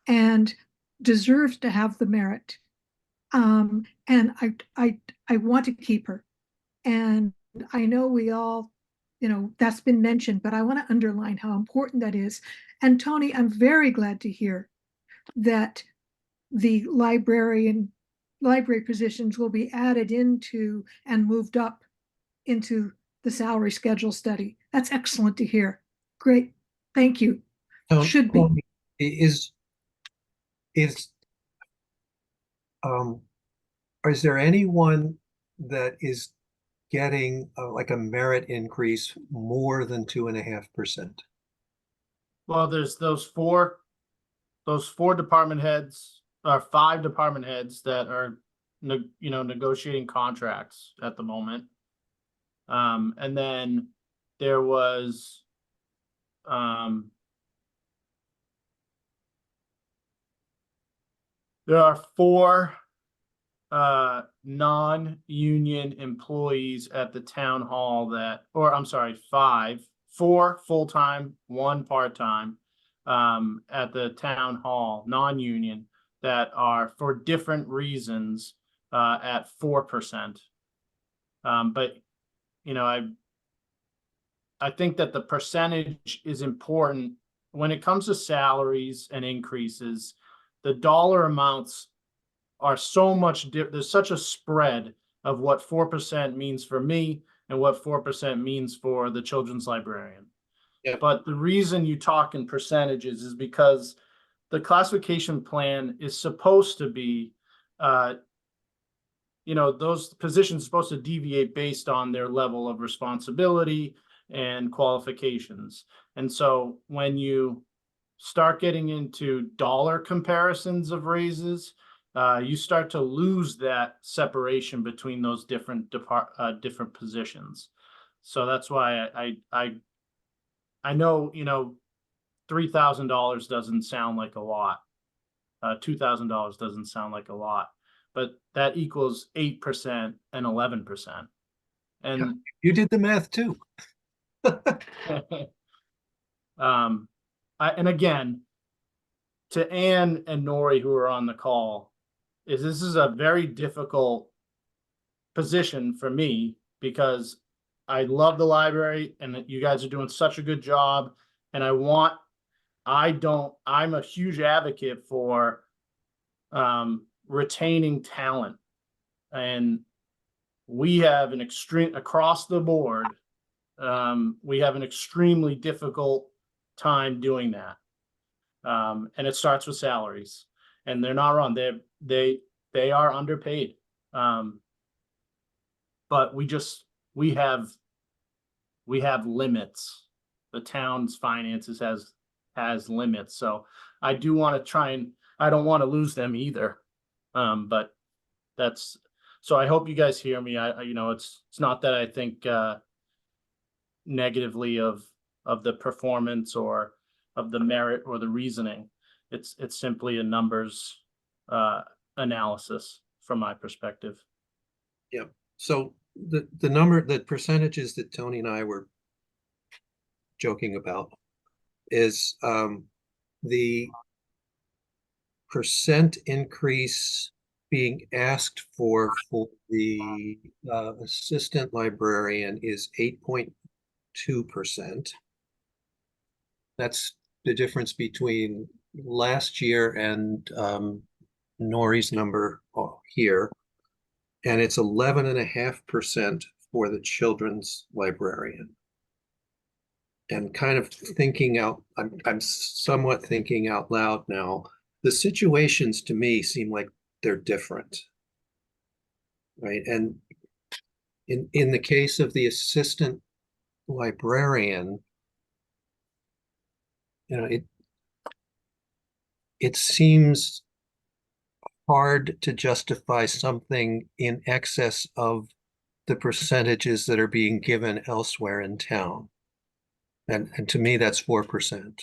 and deserves to have the merit. And I want to keep her. And I know we all, that's been mentioned, but I want to underline how important that is. And Tony, I'm very glad to hear that the library positions will be added into and moved up into the salary schedule study. That's excellent to hear. Great. Thank you. Should be. Is there anyone that is getting like a merit increase more than 2.5%? Well, there's those four department heads, or 5 department heads that are negotiating contracts at the moment. And then there was there are 4 non-union employees at the town hall I'm sorry, 4 full-time, 1 part-time at the town hall, non-union, that are for different reasons at 4%. But I think that the percentage is important when it comes to salaries and increases. The dollar amounts are so much there's such a spread of what 4% means for me and what 4% means for the children's librarian. Yeah. But the reason you talk in percentages is because the classification plan is supposed to be those positions are supposed to deviate based on their level of responsibility and qualifications. And so when you start getting into dollar comparisons of raises, you start to lose that separation between those different positions. So that's why I know, $3,000 doesn't sound like a lot. $2,000 doesn't sound like a lot, but that equals 8% and 11%. And You did the math too. and again, to Anne and Nori who are on the call, this is a very difficult position for me because I love the library and that you guys are doing such a good job. And I'm a huge advocate for retaining talent. And we have an extreme across the board. We have an extremely difficult time doing that. And it starts with salaries, and they're not wrong. They are underpaid. But we have limits. The town's finances has limits. So I do want to try and I don't want to lose them either. But so I hope you guys hear me. It's not that I think negatively of the performance or of the merit or the reasoning. It's simply a numbers analysis from my perspective. Yeah. So the percentages that Tony and I were joking about is the percent increase being asked for the assistant librarian is 8.2%. That's the difference between last year and Nori's number here. And it's 11.5% for the children's librarian. And kind of thinking out, I'm somewhat thinking out loud now. The situations to me seem like they're different, right? And in the case of the assistant librarian, it seems hard to justify something in excess of the percentages that are being given elsewhere in town. And to me, that's 4%.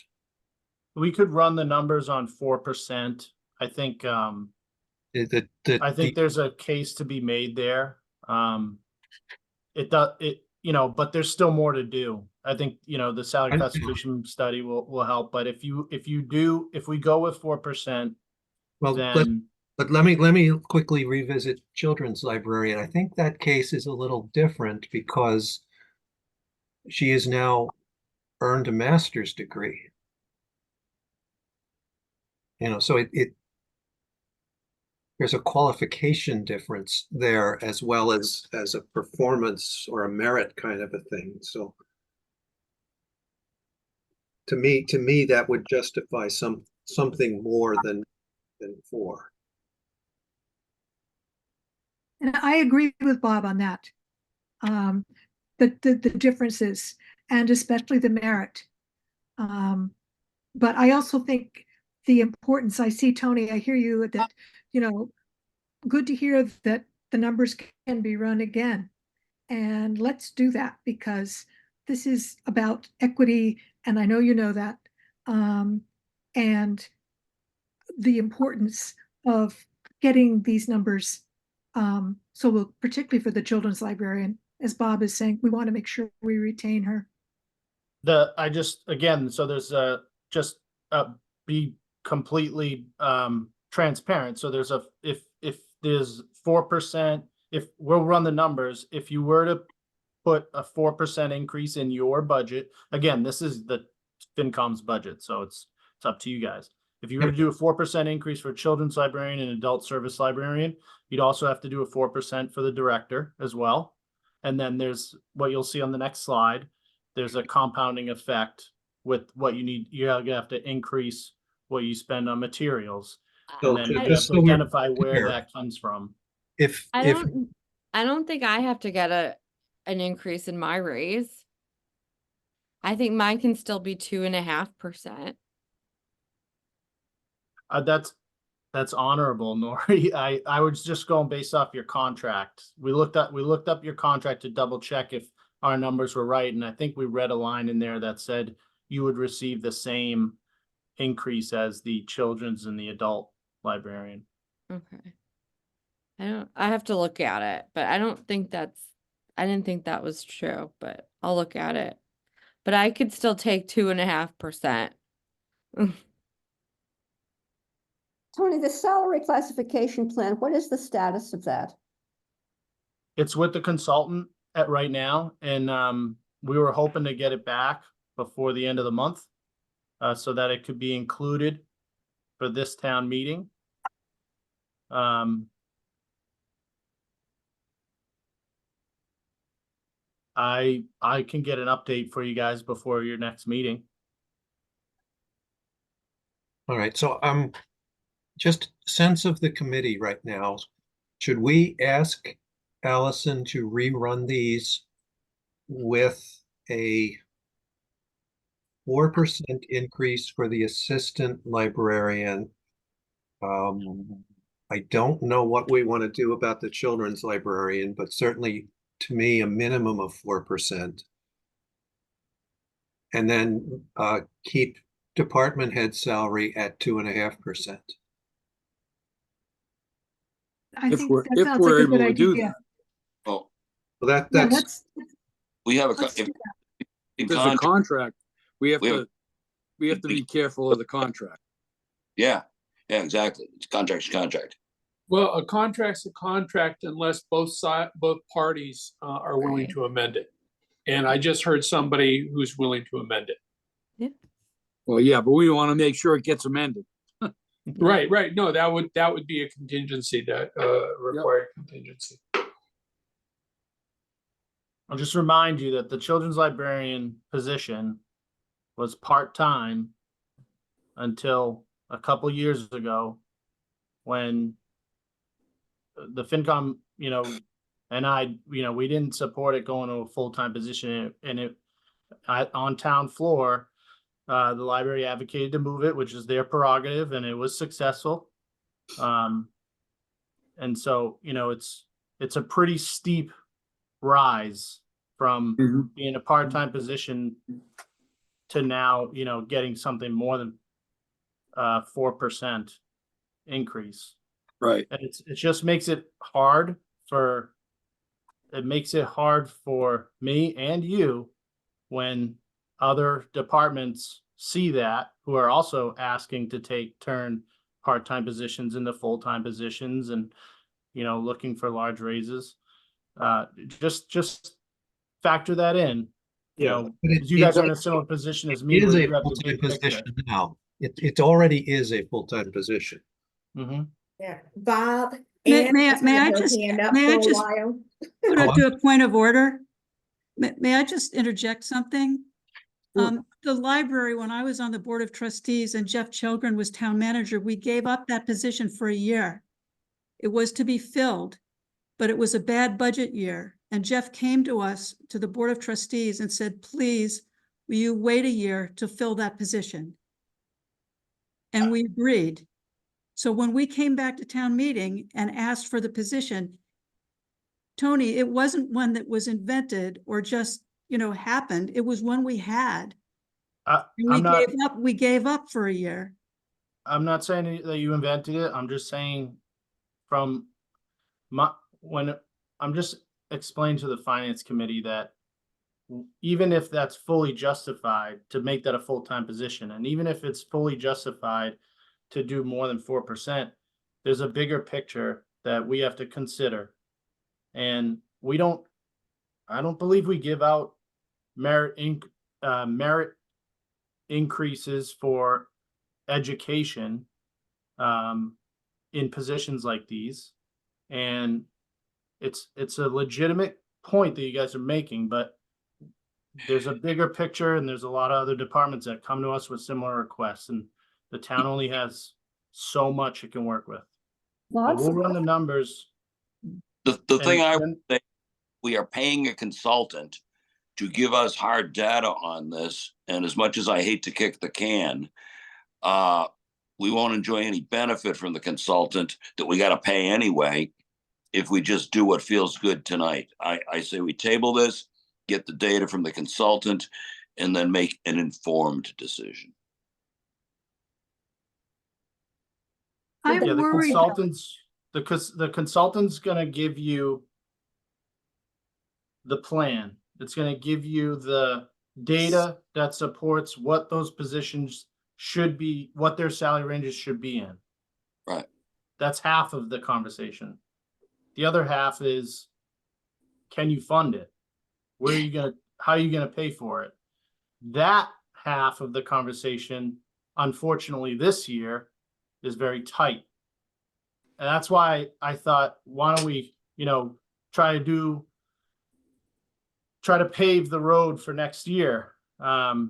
We could run the numbers on 4%. I think there's a case to be made there. But there's still more to do. I think, the salary classification study will help. But if we go with 4%, well, then but let me quickly revisit children's librarian. I think that case is a little different because she has now earned a master's degree. So there's a qualification difference there as well as a performance or a merit kind of a thing. So to me that would justify something more than 4. And I agree with Bob on that. The differences and especially the merit. But I also think the importance, I see, Tony, I hear you that, good to hear that the numbers can be run again. And let's do that because this is about equity. And I know you know that. And the importance of getting these numbers. Particularly for the children's librarian, as Bob is saying, we want to make sure we retain her. So there's be completely transparent. So there's if there's 4%, if we'll run the numbers, if you were to put a 4% increase in your budget, again, this is the FinCom's budget, so it's up to you guys. If you were to do a 4% increase for children's librarian and adult service librarian, you'd also have to do a 4% for the director as well. And then there's what you'll see on the next slide. There's a compounding effect with what you need. You have to increase what you spend on materials. So And then you just have to so we're identify where clear, that comes from. I don't think I have to get an increase in my raise. I think mine can still be 2.5%. That's honorable, Nori. I was just going based off your contract. We looked up your contract to double check if our numbers were right, and I think we read a line in there that said you would receive the same increase as the children's and the adult librarian. Okay. I have to look at it, but I don't think that's I didn't think that was true, but I'll look at it. But I could still take 2.5%. Tony, the salary classification plan, what is the status of that? It's with the consultant at right now, and we were hoping to get it back before the end of the month, so that it could be included for this town meeting. I can get an update for you guys before your next meeting. All right, so just sense of the committee right now. Should we ask Allison to rerun these with a 4% increase for the assistant librarian? I don't know what we want to do about the children's librarian, but certainly to me, a minimum of 4%. And then keep department head salary at 2.5%. I If think we're, that if sounds we're like a good able to do idea. that. Oh, Well, Yeah, that's we have a, let's if, do that. in There's a contract, contract. We have We have- to, we have to be careful of the contract. yeah, exactly. It's contract's contract. Well, a contract's a contract unless both parties are willing to amend it. And I just heard somebody who's willing to amend it. Well, yeah, but we want to make sure it gets amended. Right, right. No, that would be a contingency, that required contingency. I'll just remind you that the children's librarian position was part-time until a couple years ago, when the FinCom, and I, we didn't support it going to a full-time position, and it on town floor, the library advocated to move it, which is their prerogative, and it was successful. And so, it's a pretty steep rise from being a part-time position to now, getting something more than 4% increase. Right. And it just makes it hard for me and you when other departments see that, who are also asking to turn part-time positions into full-time positions, and looking for large raises. Just factor that in. but You guys are in a similar position as me. It is where a you have the full-time big picture. position now. It already is a full-time position. Mhm. Yeah, Bob. May- Ann may I- has may had I her just- hand up may I for a just- while. Put Oh, it to a point of order. May I just interject something? Sure. The library, when I was on the Board of Trustees and Jeff Chilgren was town manager, we gave up that position for a year. It was to be filled, but it was a bad budget year. And Jeff came to us, to the Board of Trustees, and said, please, will you wait a year to fill that position? And we agreed. So when we came back to town meeting and asked for the position, Tony, it wasn't one that was invented or just, happened. It was one we had. And we gave up for a year. I'm not saying that you invented it. I'm just saying I'm just explaining to the finance committee that even if that's fully justified to make that a full-time position, and even if it's fully justified to do more than 4%, there's a bigger picture that we have to consider. And I don't believe we give out merit increases for education in positions like these. And it's a legitimate point that you guys are making, but there's a bigger picture, and there's a lot of other departments that come to us with similar requests, and the town only has so much it can work with. But we'll run the numbers. The thing I would say, we are paying a consultant to give us hard data on this, and as much as I hate to kick the can, we won't enjoy any benefit from the consultant that we got to pay anyway if we just do what feels good tonight. I say we table this, get the data from the consultant, and then make an informed decision. I'm Yeah, the worried. consultant's, the consultant's gonna give you, the plan. It's gonna give you the data that supports what those positions should be, what their salary ranges should be in. Right. That's half of the conversation. The other half is, can you fund it? Where are you gonna, how are you gonna pay for it? That half of the conversation, unfortunately, this year is very tight. And that's why I thought, why don't we, try to pave the road for next year. That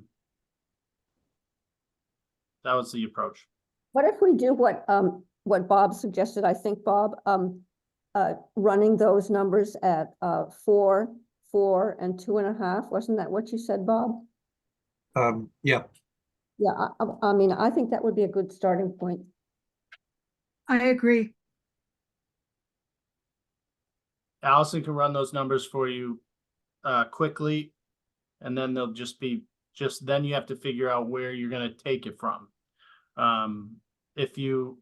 was the approach. What if we do what Bob suggested, I think, Bob, running those numbers at 4, 4, and 2.5, wasn't that what you said, Bob? Yeah, Yeah, I mean, I think that would be a good starting point. I agree. Allison can run those numbers for you quickly, and then they'll just be, then you have to figure out where you're gonna take it from. If you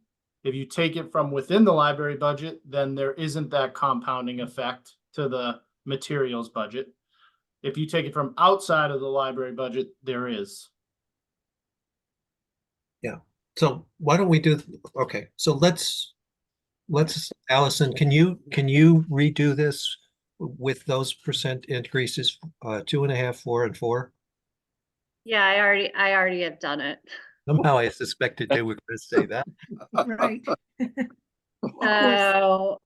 take it from within the library budget, then there isn't that compounding effect to the materials budget. If you take it from outside of the library budget, there is. so why don't we do, okay, so let's, Allison, can you redo this with those percent increases, 2.5, 4, and 4? Yeah, I already have done it. Somehow I suspected they were going to say that. Right. So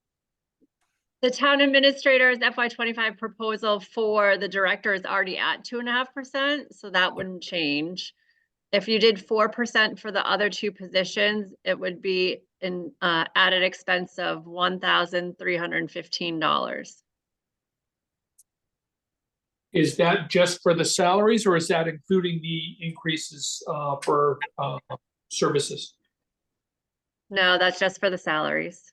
the town administrator's FY25 proposal for the director is already at 2.5%, so that wouldn't change. If you did 4% for the other two positions, it would be an added expense of $1,315. Is that just for the salaries, or is that including the increases for services? No, that's just for the salaries.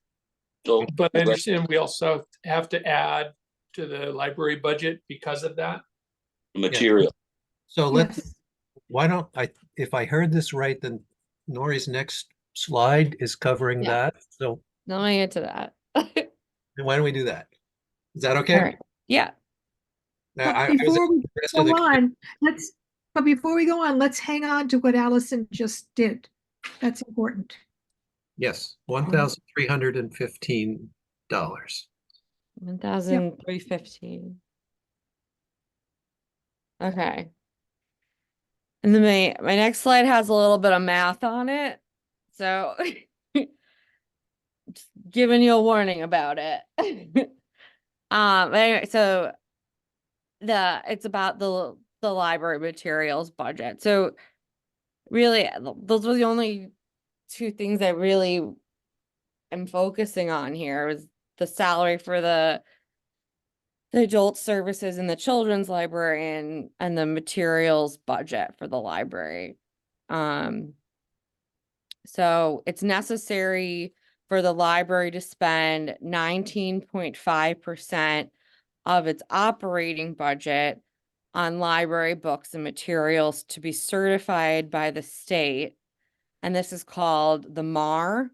So, But I understand we also have to add to the library budget because of that. material, So let's, Yes. why don't if I heard this right, then Nori's next slide is covering Yeah. that. So Let me get to that. then why don't we do that? Is that okay? All right. Yeah. Now, But I was before we interested in go the- on, let's hang on to what Allison just did. That's important. Yes, $1,315. 1,315. Okay. And then my next slide has a little bit of math on it. So just giving you a warning about it. Anyway, so it's about the library materials budget. So really those were the only two things I really am focusing on here, was the salary for the adult services in the children's library and the materials budget for the library. So it's necessary for the library to spend 19.5% of its operating budget on library books and materials to be certified by the state. And this is called the MAR,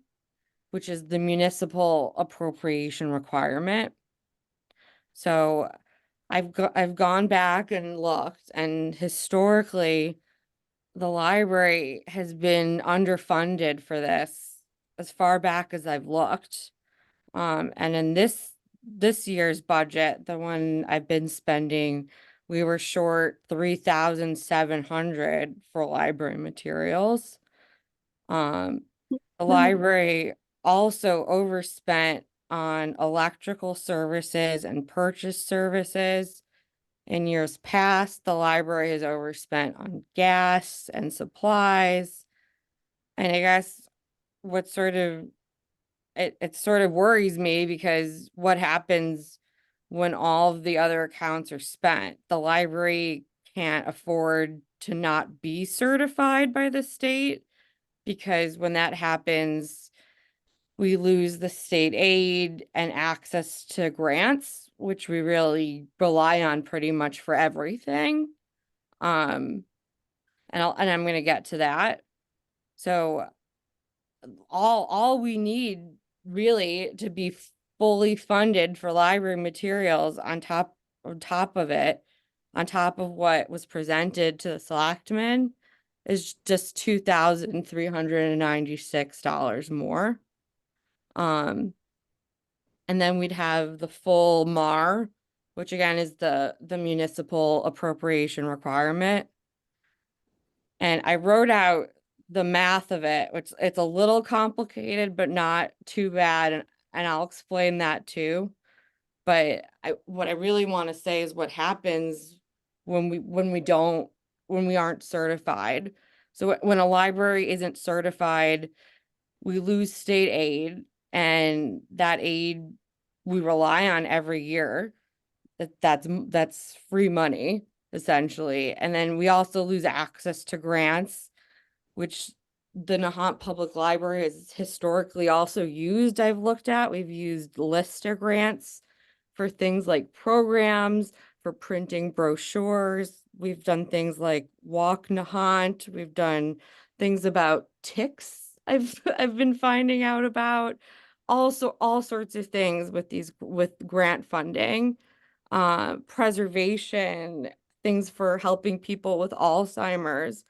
which is the municipal appropriation requirement. So I've gone back and looked, and historically the library has been underfunded for this as far back as I've looked. And in this year's budget, the one I've been spending, we were short 3,700 for library materials. The library also overspent on electrical services and purchase services. In years past, the library has overspent on gas and supplies. And I guess what sort of it sort of worries me, because what happens when all of the other accounts are spent? The library can't afford to not be certified by the state, because when that happens, we lose the state aid and access to grants, which we really rely on pretty much for everything. And I'm going to get to that. So all we need really to be fully funded for library materials, on top on top of it, on top of what was presented to the selectmen, is just $2,396 more. And then we'd have the full MAR, which again is the municipal appropriation requirement. And I wrote out the math of it, which it's a little complicated, but not too bad. And I'll explain that too. But what I really want to say is what happens when we aren't certified. So when a library isn't certified, we lose state aid, and that aid we rely on every year. That's free money essentially. And then we also lose access to grants, which the Nahant Public Library has historically also used. I've looked at, we've used Lister grants for things like programs, for printing brochures. We've done things like Walk Nahant. We've done things about ticks. I've been finding out about also all sorts of things with grant funding, preservation, things for helping people with Alzheimer's,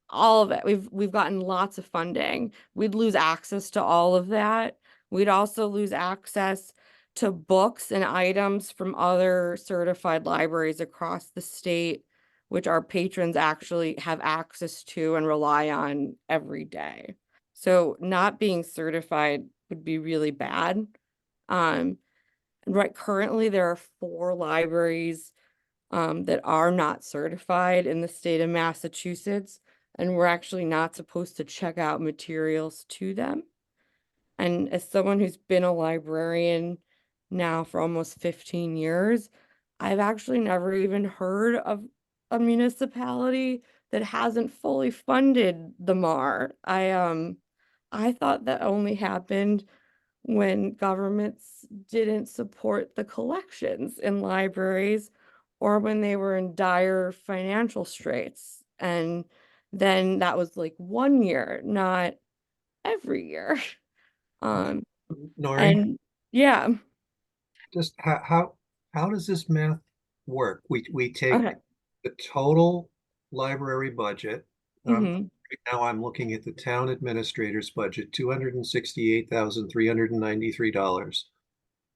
all of it. We've gotten lots of funding. We'd lose access to all of that. We'd also lose access to books and items from other certified libraries across the state, which our patrons actually have access to and rely on every day. So not being certified would be really bad. Right, currently there are 4 libraries that are not certified in the state of Massachusetts, and we're actually not supposed to check out materials to them. And as someone who's been a librarian now for almost 15 years, I've actually never even heard of a municipality that hasn't fully funded the MAR. I thought that only happened when governments didn't support the collections in libraries or when they were in dire financial straits. And then that was like 1 year, not every year. Nori, And yeah, just how does this math work? We take okay. the total library budget. hmm Right now I'm looking at the town administrator's budget, $268,393.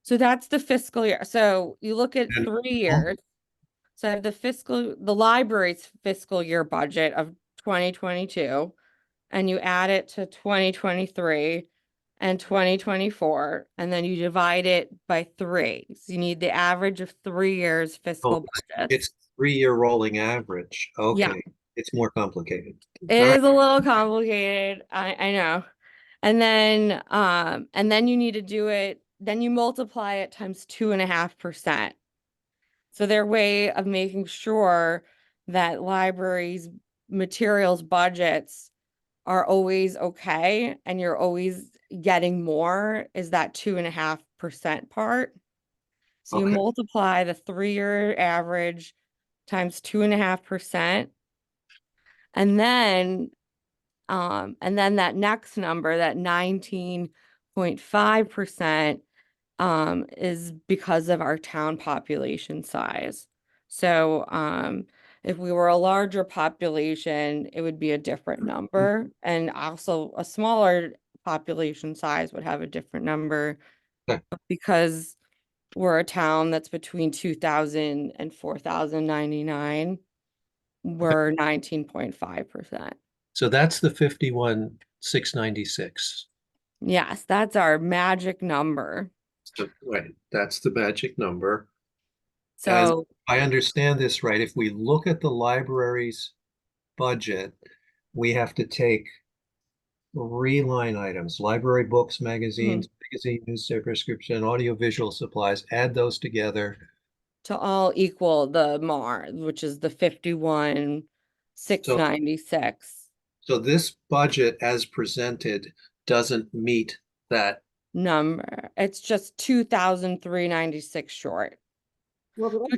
So that's the fiscal year. So you look at 3 years. So I have the library's fiscal year budget of 2022, and you add it to 2023 and 2024, and then you divide it by 3. So you need the average of 3 years fiscal budgets. It's 3-year rolling average. Yeah. Okay, it's more complicated. It All right. is a little complicated. I know. And then you need to do it, then you multiply it times 2.5%. So their way of making sure that libraries' materials budgets are always okay and you're always getting more is that 2.5% part. So you Okay. multiply the 3-year average times 2.5%. And then that next number, that 19.5%, is because of our town population size. So if we were a larger population, it would be a different number. And also a smaller population size would have a different number. Okay. But because we're a town that's between 2,000 and 4,099, we're 19.5%. So that's the 51,696. Yes, that's our magic number. So, right, that's the magic number. As So, I understand this right, if we look at the library's budget, we have to take 3 line items: library books, magazines, magazine, newspaper, prescription, audiovisual supplies, add those together. to all equal the MAR, which is the 51,696 So this budget as presented doesn't meet that. number. It's just 2,396 short, Well, but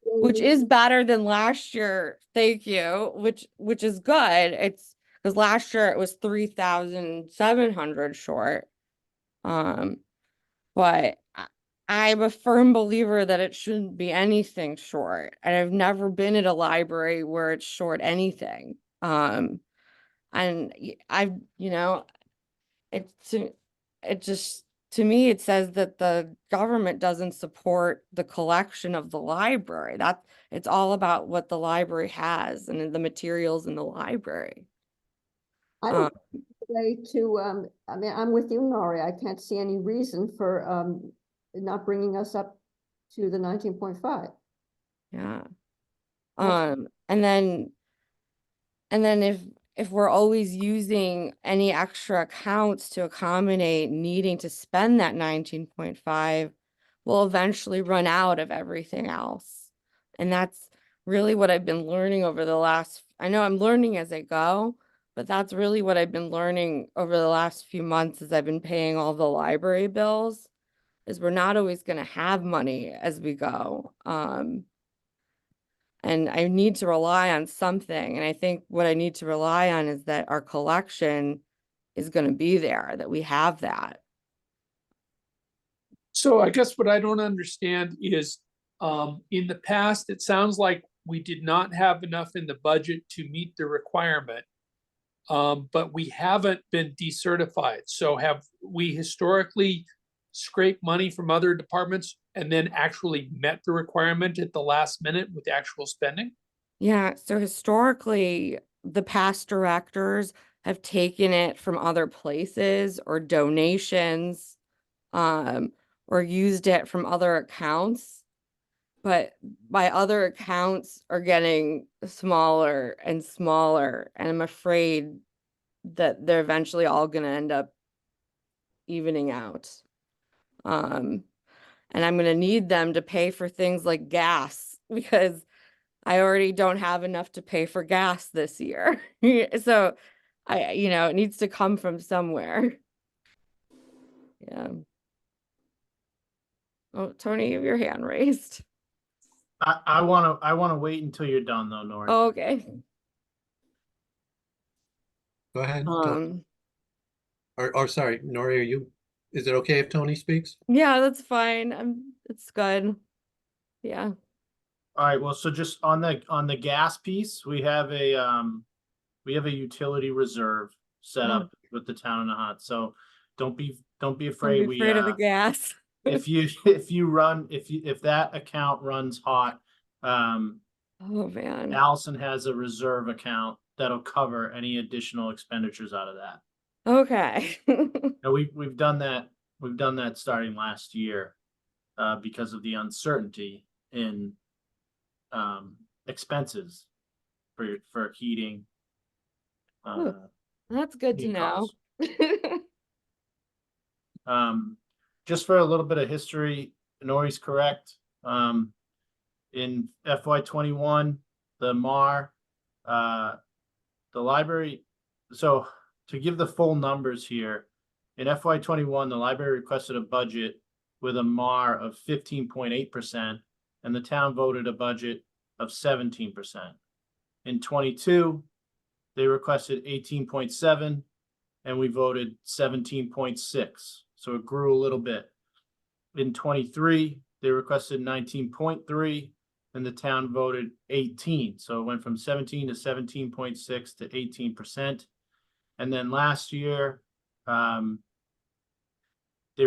which is better than last year. Thank you. Which is good. It's because last year it was 3,700 short. But I'm a firm believer that it shouldn't be anything short. And I've never been at a library where it's short anything. I've, it's, it just, to me, it says that the government doesn't support the collection of the library. It's all about what the library has and the materials in the library. I don't way to, I mean, I'm with you, Nori. I can't see any reason for not bringing us up to the 19.5. Yeah. That's- And then if we're always using any extra accounts to accommodate needing to spend that 19.5, we'll eventually run out of everything else. And that's really what I've been learning over the last, I know I'm learning as I go, but that's really what I've been learning over the last few months as I've been paying all the library bills, is we're not always going to have money as we go. And I need to rely on something. And I think what I need to rely on is that our collection is going to be there, that we have that. So I guess what I don't understand is, in the past, it sounds like we did not have enough in the budget to meet the requirement. But we haven't been decertified. So have we historically scraped money from other departments and then actually met the requirement at the last minute with actual spending? Yeah. So historically, the past directors have taken it from other places or donations, or used it from other accounts. But my other accounts are getting smaller and smaller. And I'm afraid that they're eventually all going to end up evening out. And I'm going to need them to pay for things like gas because I already don't have enough to pay for gas this year. So it needs to come from somewhere. Yeah. Oh, Tony, you have your hand raised. I wanna wait until you're done though, Nori. Oh, okay. Go ahead. Um, Or sorry, Nori, is it okay if Tony speaks? yeah, that's fine. It's good. Yeah. All right, well, so just on the gas piece, we have a utility reserve set Oh. up with the town of Nahant. So don't be Don't afraid. be afraid of the gas. if that account runs hot, Oh, man. Allison has a reserve account that'll cover any additional expenditures out of that. Okay. Now we've done that starting last year, because of the uncertainty in expenses for heating. Oh, that's good to heating know. costs. Just for a little bit of history, Nori's correct. In FY21, the MAR, the library. So to give the full numbers here, in FY21, the library requested a budget with a MAR of 15.8%, and the town voted a budget of 17%. In 22, they requested 18.7, and we voted 17.6. So it grew a little bit. In 23, they requested 19.3, and the town voted 18. So it went from 17 to 17.6 to 18%. And then last year, they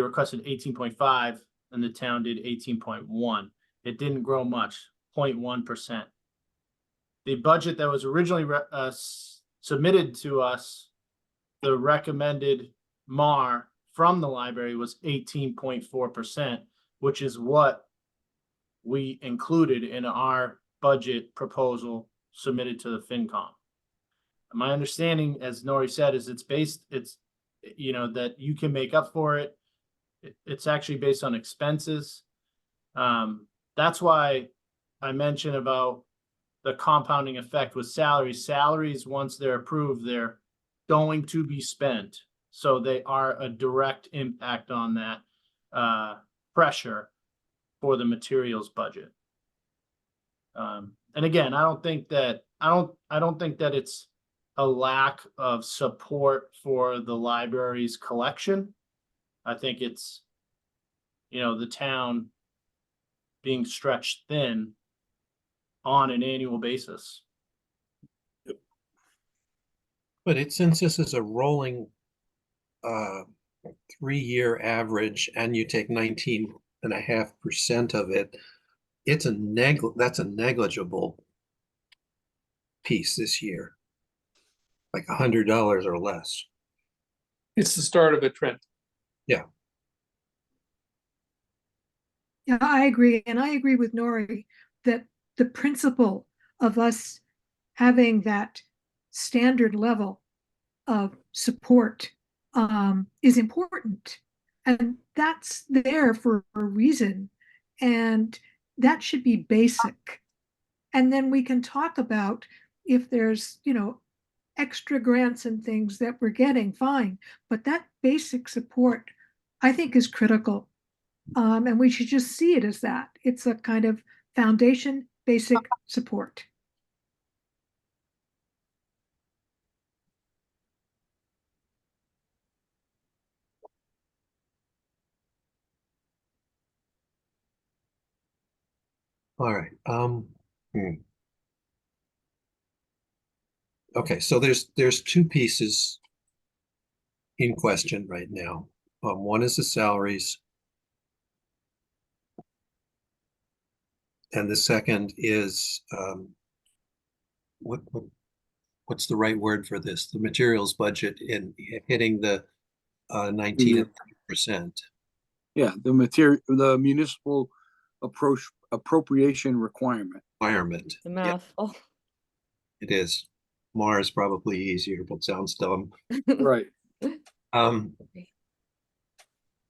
requested 18.5, and the town did 18.1. It didn't grow much, 0.1%. The budget that was originally submitted to us, the recommended MAR from the library was 18.4%, which is what we included in our budget proposal submitted to the FinCom. My understanding, as Nori said, is that you can make up for it. It's actually based on expenses. That's why I mentioned about the compounding effect with salaries. Salaries, once they're approved, they're going to be spent. So they are a direct impact on that pressure for the materials budget. And again, I don't think that it's a lack of support for the library's collection. I think it's the town being stretched thin on an annual basis. But since this is a rolling 3-year average and you take 19.5% of it, that's a negligible piece this year, like $100 or less. It's the start of a trend. Yeah. Yeah, I agree. And I agree with Nori that the principle of us having that standard level of support is important. And that's there for a reason. And that should be basic. And then we can talk about if there's, extra grants and things that we're getting, fine. But that basic support, I think, is critical. And we should just see it as that. It's a kind of foundation, basic support. All right. Okay, so there's two pieces in question right now. One is the salaries, and the second is what's the right word for this? The materials budget in hitting the 19%. Yeah, the municipal appropriation requirement. Environment. It's a mouthful. It is. Mar is probably easier, but sounds dumb. Right. And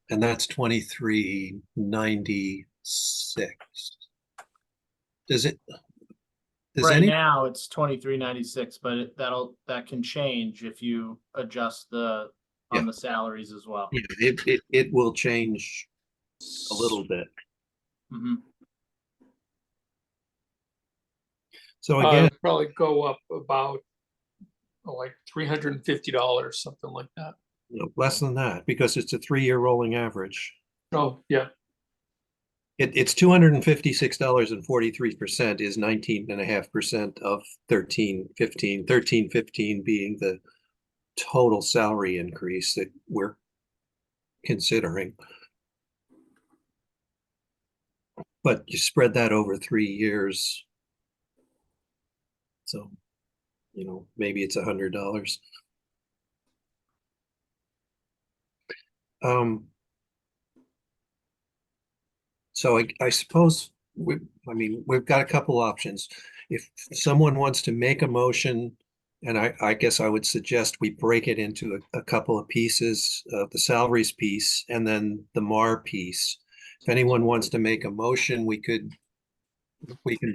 that's 2396. Does Right now it's 2396, but that can change if you adjust on the salaries as well. Yeah, it will change a little bit. Mm-hmm. So again, probably go up about like $350, something like that. less than that, because it's a 3-year rolling average. Oh, yeah. It's $256.43 is 19.5% of 1315 being the total salary increase that we're considering. But you spread that over 3 years. So, maybe it's $100. So I suppose we've got a couple options. If someone wants to make a motion, and I guess I would suggest we break it into a couple of pieces, the salaries piece and then the MAR piece. If anyone wants to make a motion, we can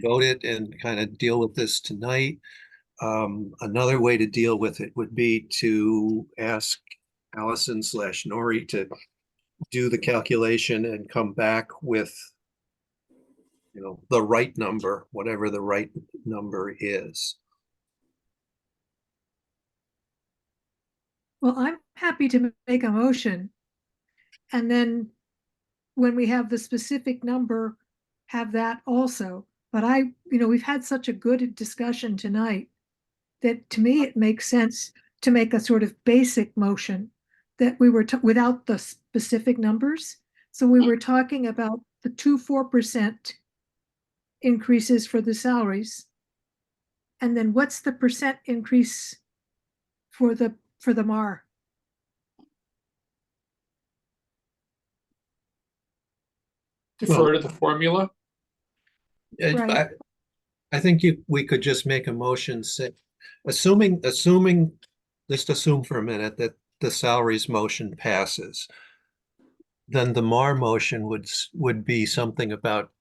vote it and kind of deal with this tonight. Another way to deal with it would be to ask Allison/Nori to do the calculation and come back with, the right number, whatever the right number is. Well, I'm happy to make a motion. And then when we have the specific number, have that also. But we've had such a good discussion tonight that to me, it makes sense to make a sort of basic motion that we were without the specific numbers. So we were talking about the 4% increases for the salaries. And then what's the percent increase for the MAR? Defer to the formula. Right. I think we could just make a motion, assuming, just assume for a minute that the salaries motion passes. Then the MAR motion would be something about,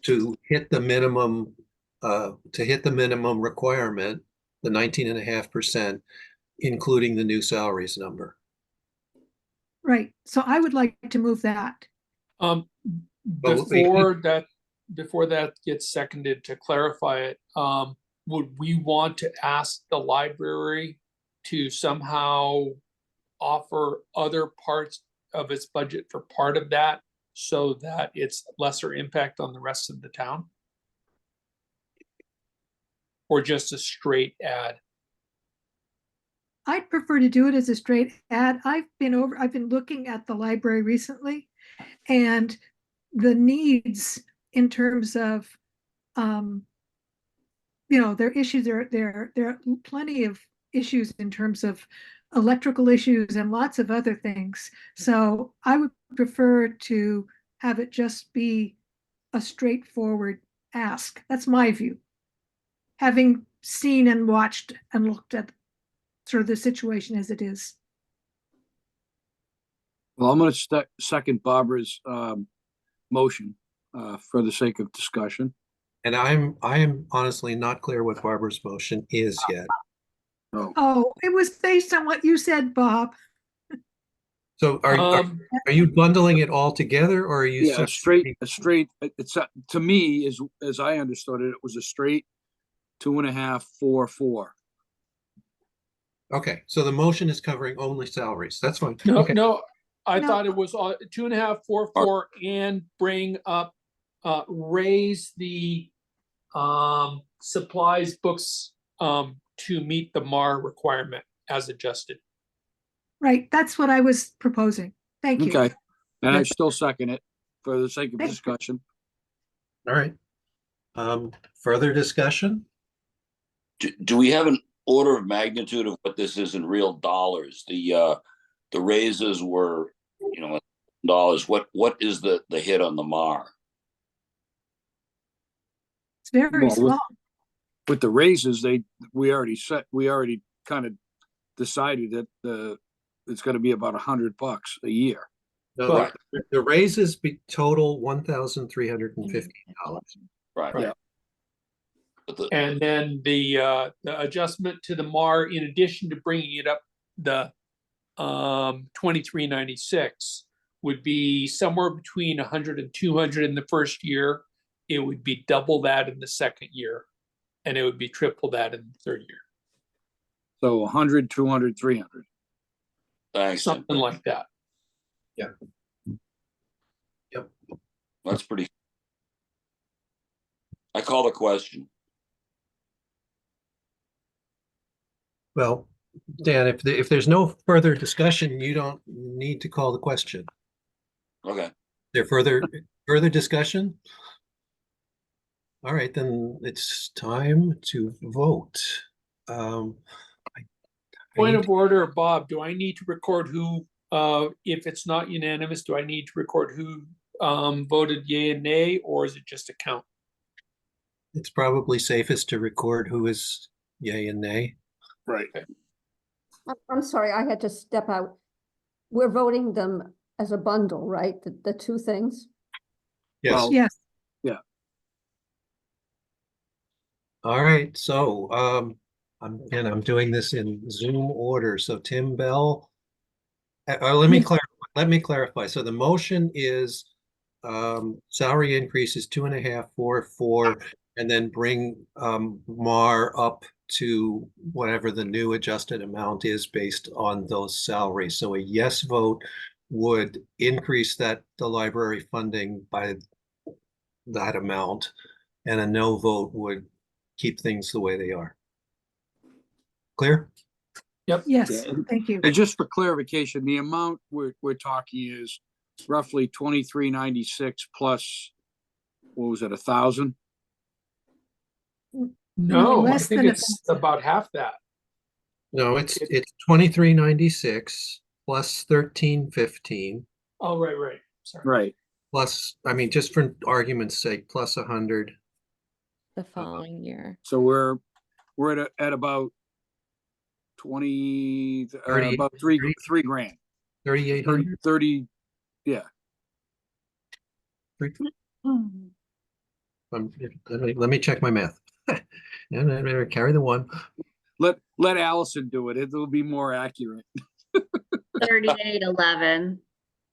to hit the minimum requirement, the 19.5%, including the new salaries number. Right. So I would like to move that. Before that gets seconded, to clarify it, would we want to ask the library to somehow offer other parts of its budget for part of that so that it's lesser impact on the rest of the town? Or just a straight add? I'd prefer to do it as a straight ad. I've been looking at the library recently, and the needs in terms of, their issues, there are plenty of issues in terms of electrical issues and lots of other things. So I would prefer to have it just be a straightforward ask. That's my view. Having seen and watched and looked at sort of the situation as it is. Well, I'm gonna second Barbara's motion for the sake of discussion. And I am honestly not clear what Barbara's motion is yet. Oh, it was based on what you said, Bob. So are you bundling it all together, or are you? Yeah, a straight, it's, to me, as I understood it, it was a straight 2.5, 4, 4. Okay, so the motion is covering only salaries. That's fine. No, Okay. no, I No. thought it was 2.5, 4, 4, and bring up, raise the supplies books to meet the MAR requirement as adjusted. Right, that's what I was proposing. Thank you. Okay, and I still second it for the sake of Thank you. discussion. All right. Further discussion? Do we have an order of magnitude of what this is in real dollars? The raises were, dollars. What is the hit on the MAR? It's very Well, small. With the raises, we already kind of decided that it's going to be about $100 a year. No, Right. the raises be total $1,315. Right. Yeah. But And then the adjustment to the MAR, in addition to bringing it up the 2396, would be somewhere between 100 and 200 in the first year. It would be double that in the second year, and it would be triple that in the third year. So 100, 200, 300. thanks, Tim. Something like that. Yeah. Yep. That's pretty. I call the question. Well, Dan, if there's no further discussion, you don't need to call the question. Okay. There further discussion? All right, then it's time to vote. Point of order, Bob, do I need to record who, if it's not unanimous, do I need to record who voted yea and nay, or is it just a count? It's probably safest to record who is yay and nay. Right. I'm sorry, I had to step out. We're voting them as a bundle, right? The two things? Yes. Well, Yes, All right, so I'm doing this in Zoom order. So Tim Bell, let me clarify. So the motion is salary increase is 2.5, 4, 4, and then bring MAR up to whatever the new adjusted amount is based on those salaries. So a yes vote would increase the library funding by that amount, and a no vote would keep things the way they are. Clear? Yep. yes, Yeah, thank you. and just for clarification, the amount we're talking is roughly 2396 plus, what was it, 1,000? No, I less think than it's about half that. No, it's 2396 plus 1315 Oh, right. Sorry. Right. plus, I mean, just for argument's sake, plus 100. The following year. So we're at about 20, 30, about three grand. 3,800. 30, yeah. Let me check my math. And I better carry the one. Let Allison do it. It'll be more accurate. 3811.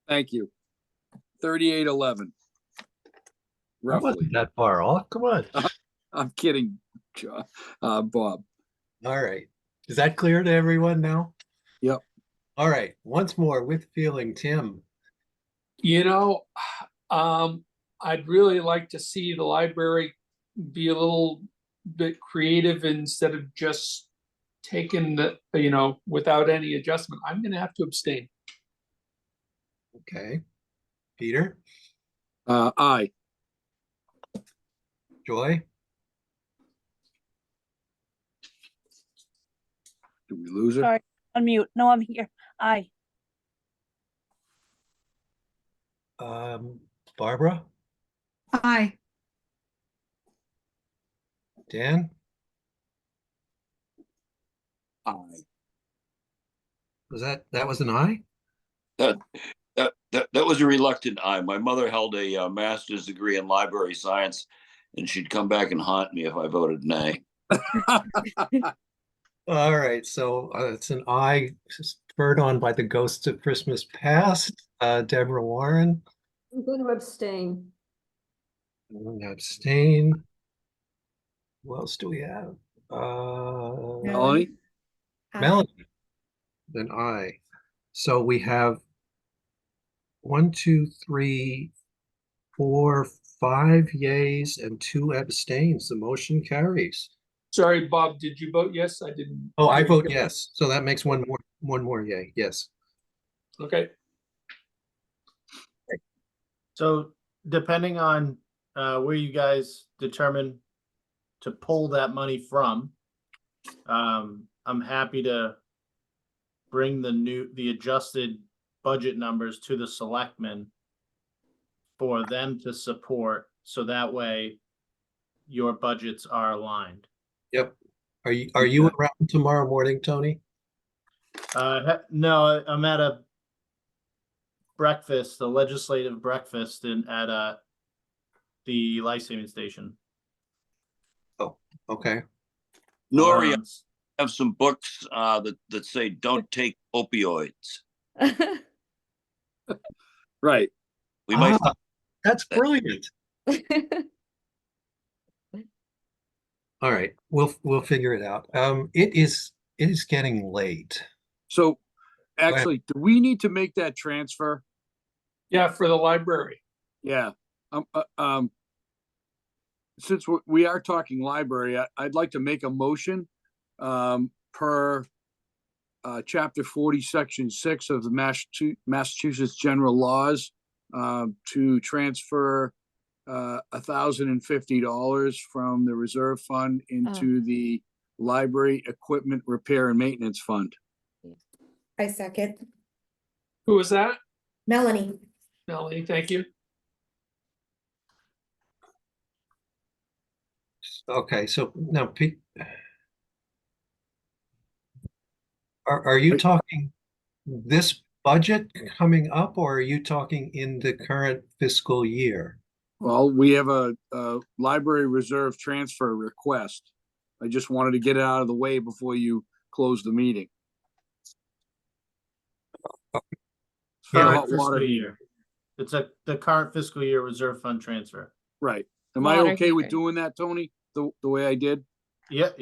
Thank you. 3811. I Roughly. wasn't that far off. Come on. I'm kidding, Bob. All right. Is that clear to everyone now? Yep. All right, once more with feeling, Tim. You know, I'd really like to see the library be a little bit creative instead of just taking the, without any adjustment. I'm gonna have to abstain. Okay. Peter, Aye. Joy, Did we lose her? Sorry, unmute. No, I'm here. Aye. Barbara, Aye. Dan, Aye. that was an I? That that was a reluctant I. My mother held a master's degree in library science, and she'd come back and haunt me if I voted nay. All right, so it's an I spurred on by the ghosts of Christmas past. Deborah Warren, I'm going to abstain. abstain. Who else do we have? Melanie? Melanie, then I. So we have 1, 2, 3, 4, 5 yays and 2 abstains. The motion carries. Sorry, Bob, did you vote yes? I didn't. Oh, I vote yes. So that makes one more yay. Yes. Okay. So depending on where you guys determine to pull that money from, I'm happy to bring the adjusted budget numbers to the selectmen for them to support, so that way your budgets are aligned. Yep. Are you around tomorrow morning, Tony? No, I'm at a breakfast, the legislative breakfast at the life saving station. Oh, okay. Nori, Um, I have some books that say don't take opioids. Right. We might That's brilliant. All right, we'll figure it out. It is getting late. So actually, do we need to make that transfer? Yeah, for the library. Yeah. Since we are talking library, I'd like to make a motion per chapter 40, section 6 of the Massachusetts general laws to transfer $1,050 from the reserve fund into the library equipment repair and maintenance fund. I second. Who was that? Melanie. Melanie, thank you. Okay, so now Pete, are you talking this budget coming up, or are you talking in the current fiscal year? Well, we have a library reserve transfer request. I just wanted to get it out of the way before you close the meeting. For the current hot water fiscal heater. year. It's the current fiscal year reserve fund transfer. Right. Am I Water okay with heater. doing that, Tony? The way I did? Yep.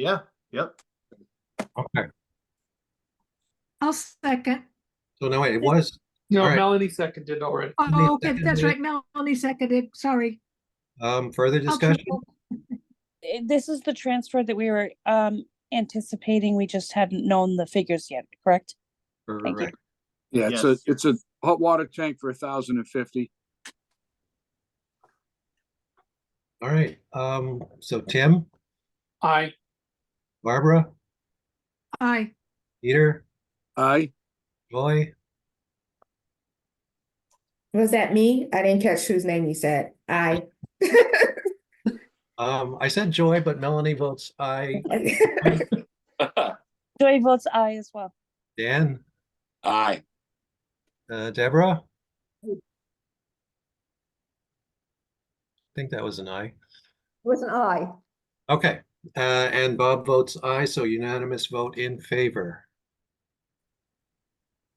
Okay, I'll second. so no, wait, it was, No, All right. Melanie seconded already. Oh, okay, that's seconded. right. Melanie seconded. Sorry. further I'll discussion? triple. This is the transfer that we were anticipating. We just hadn't known the figures yet, correct? Thank you. Correct. Yeah, Yes. it's a hot water tank for 1,050. All right, so Tim, Aye. Barbara, Aye. Peter, Aye. Joy, Was that me? I didn't catch whose name you said. I. I said Joy, but Melanie votes aye. Joy votes aye as well. Dan, Aye. Deborah? I think that was an aye. It was an aye. Okay, and Bob votes aye, so unanimous vote in favor.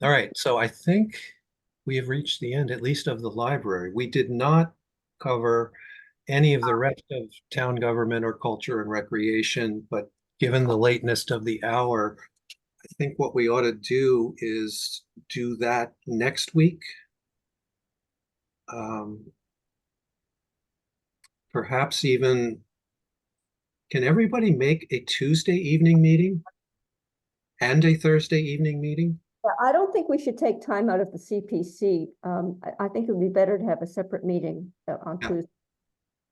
All right, so I think we have reached the end, at least of the library. We did not cover any of the rest of town government or culture and recreation, but given the lateness of the hour, I think what we ought to do is do that next week. Perhaps even, can everybody make a Tuesday evening meeting and a Thursday evening meeting? I don't think we should take time out of the CPC. I think it would be better to have a separate meeting on Yeah. Tuesday.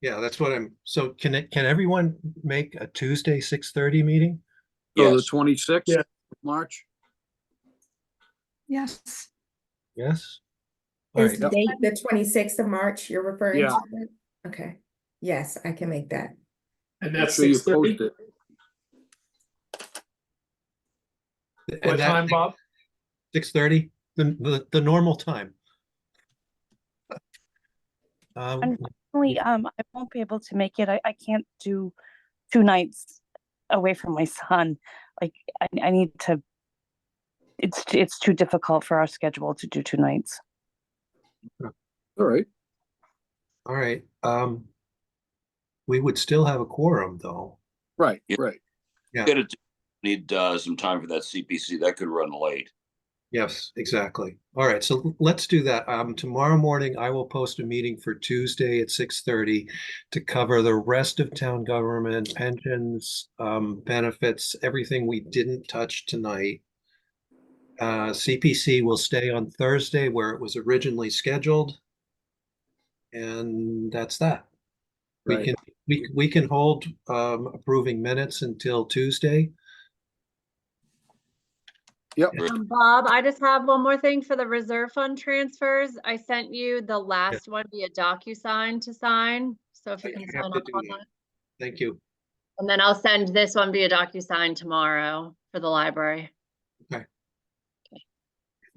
Yeah, that's what so can everyone make a Tuesday 6:30 meeting? So the Yes. 26th Yeah. of March. Yes. Yes? All Is right. the date the 26th of March you're referring Yeah. to? Okay. Yes, I can make that. And Make that's sure you 6:30. post it. And What that time, Bob? 6:30, the normal time. Um, Unfortunately, I won't be able to make it. I can't do 2 nights away from my son. Like I need to, it's too difficult for our schedule to do 2 nights. All right. all right. We would still have a quorum though. Right, Yeah. right. Yeah. Need some time for that CPC. That could run late. Yes, exactly. All right, so let's do that. Tomorrow morning, I will post a meeting for Tuesday at 6:30 to cover the rest of town government, pensions, benefits, everything we didn't touch tonight. CPC will stay on Thursday where it was originally scheduled. And that's that. We Right. can we can hold approving minutes until Tuesday. Yep. Bob, I just have one more thing for the reserve fund transfers. I sent you the last one via DocuSign to sign. So if you can I sign have to up do on that. that. Thank you. And then I'll send this one via DocuSign tomorrow for the library.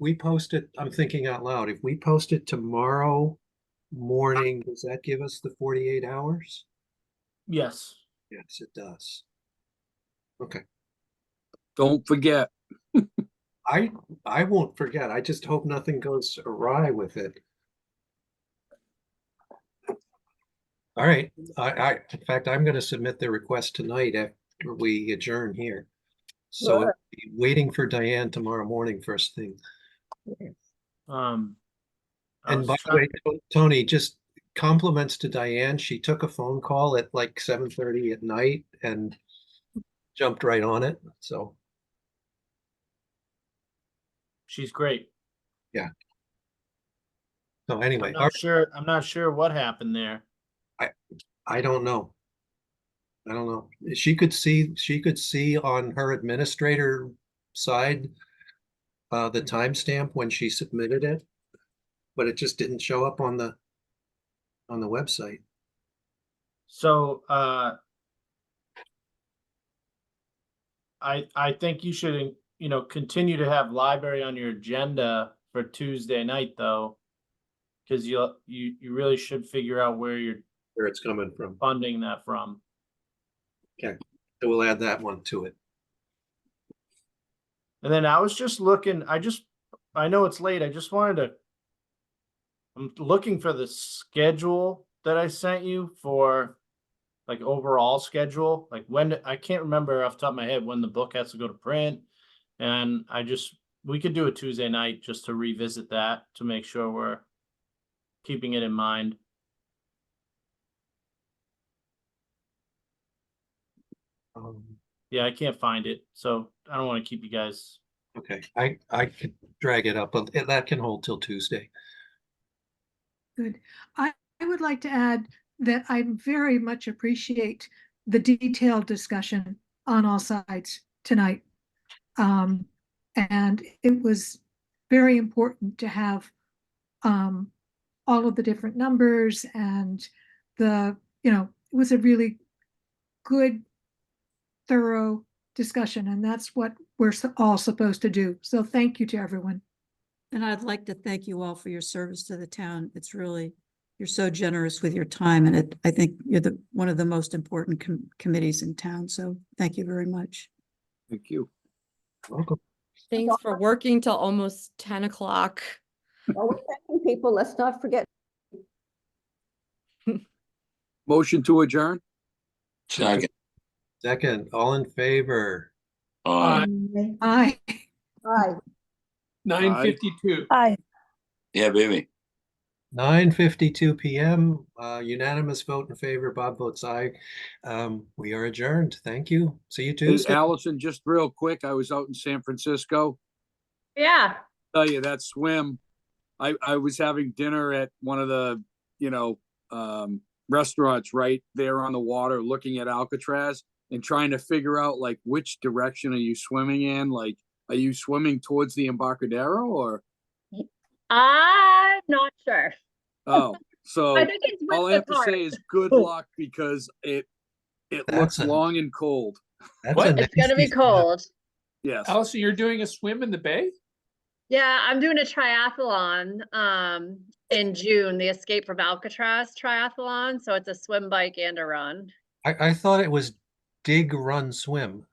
We post it, I'm thinking out loud, if we post it tomorrow morning, does that give us the 48 hours? Yes. Yes, it does. Okay. Don't forget. I won't forget. I just hope nothing goes awry with it. All right. In fact, I'm going to submit the request tonight after we adjourn here. So Sure. waiting for Diane tomorrow morning, first thing. I And was by the trying- way, Tony, just compliments to Diane. She took a phone call at like 7:30 at night and jumped right on it. So she's great. anyway, I'm not sure what happened there. I don't know. I don't know. She could see on her administrator side the timestamp when she submitted it, but it just didn't show up on the website. So I think you should, continue to have library on your agenda for Tuesday night though. Because you really should figure out where you're Where it's coming from. funding that from. Okay. So we'll add that one to it. And then I was just looking, I know it's late, I'm looking for the schedule that I sent you for like overall schedule, like I can't remember off the top of my head when the book has to go to print. And we could do a Tuesday night just to revisit that to make sure we're keeping it in mind. Yeah, I can't find it, so I don't want to keep you guys. Okay, I could drag it up, but that can hold till Tuesday. Good. I would like to add that I very much appreciate the detailed discussion on all sides tonight. And it was very important to have all of the different numbers and it was a really good, thorough discussion, and that's what we're all supposed to do. So thank you to everyone. And I'd like to thank you all for your service to the town. It's really, you're so generous with your time, and I think you're one of the most important committees in town. So thank you very much. Thank you. Welcome. Thanks for working till almost 10 o'clock. While we're thanking people, let's not forget. Motion to adjourn? Second. Second, all in favor? Uh, Aye. Aye. 9:52. Hi. yeah, baby. 9:52 PM, unanimous vote in favor. Bob votes aye. We are adjourned. Thank you. See you Hey, Tuesday. Allison, just real quick, I was out in San Francisco. Yeah. Tell you that swim, I was having dinner at one of the, restaurants right there on the water, looking at Alcatraz and trying to figure out like which direction are you swimming in? Like, are you swimming towards the Embarcadero or? I'm not sure. Oh, so I think it's with all I the have to cart. say is good luck because it looks That's a- long and cold. That's What? a It's gonna be nasty swim. cold. Yes. Allison, you're doing a swim in the bay? Yeah, I'm doing a triathlon in June, the Escape from Alcatraz triathlon. So it's a swim, bike, and a run. I thought it was dig, run, swim.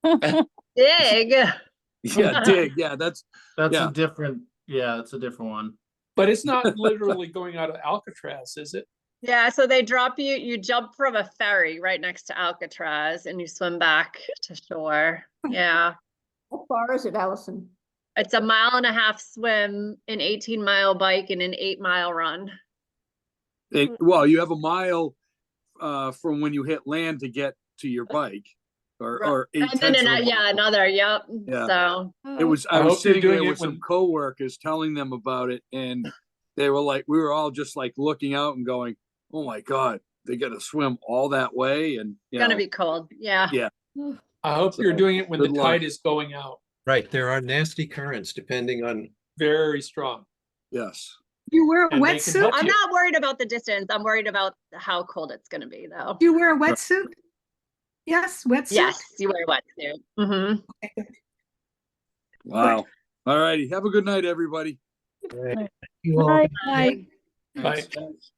Dig. Yeah, dig. Yeah, That's Yeah. a different, yeah, that's a different one. But it's not literally going out of Alcatraz, is it? Yeah, so they drop you, you jump from a ferry right next to Alcatraz and you swim back to shore. Yeah. How far is it, Allison? It's a 1.5 mile swim, an 18-mile bike, and an 8-mile run. Well, you have a mile from when you hit land to get to your bike, or And then 8/10 of a yeah, mile. another, yep. Yeah. So It was I I was hope you're sitting doing there it with some when- coworkers telling them about it, and they were like, we were all just like looking out and going, "Oh my God, they got to swim all that way," and it's gonna be cold. Yeah. yeah. I hope you're So, doing it when the good luck. tide is going out. Right, there are nasty currents depending on. Very strong. Yes. You wear a And they can wetsuit? help I'm you. not worried about the distance. I'm worried about how cold it's gonna be though. Do you wear a wetsuit? Yes, wetsuit? Yes, you wear a wetsuit. Mm-hmm. Wow. All righty. Have a good night, everybody. You all. Bye. Bye. Thanks.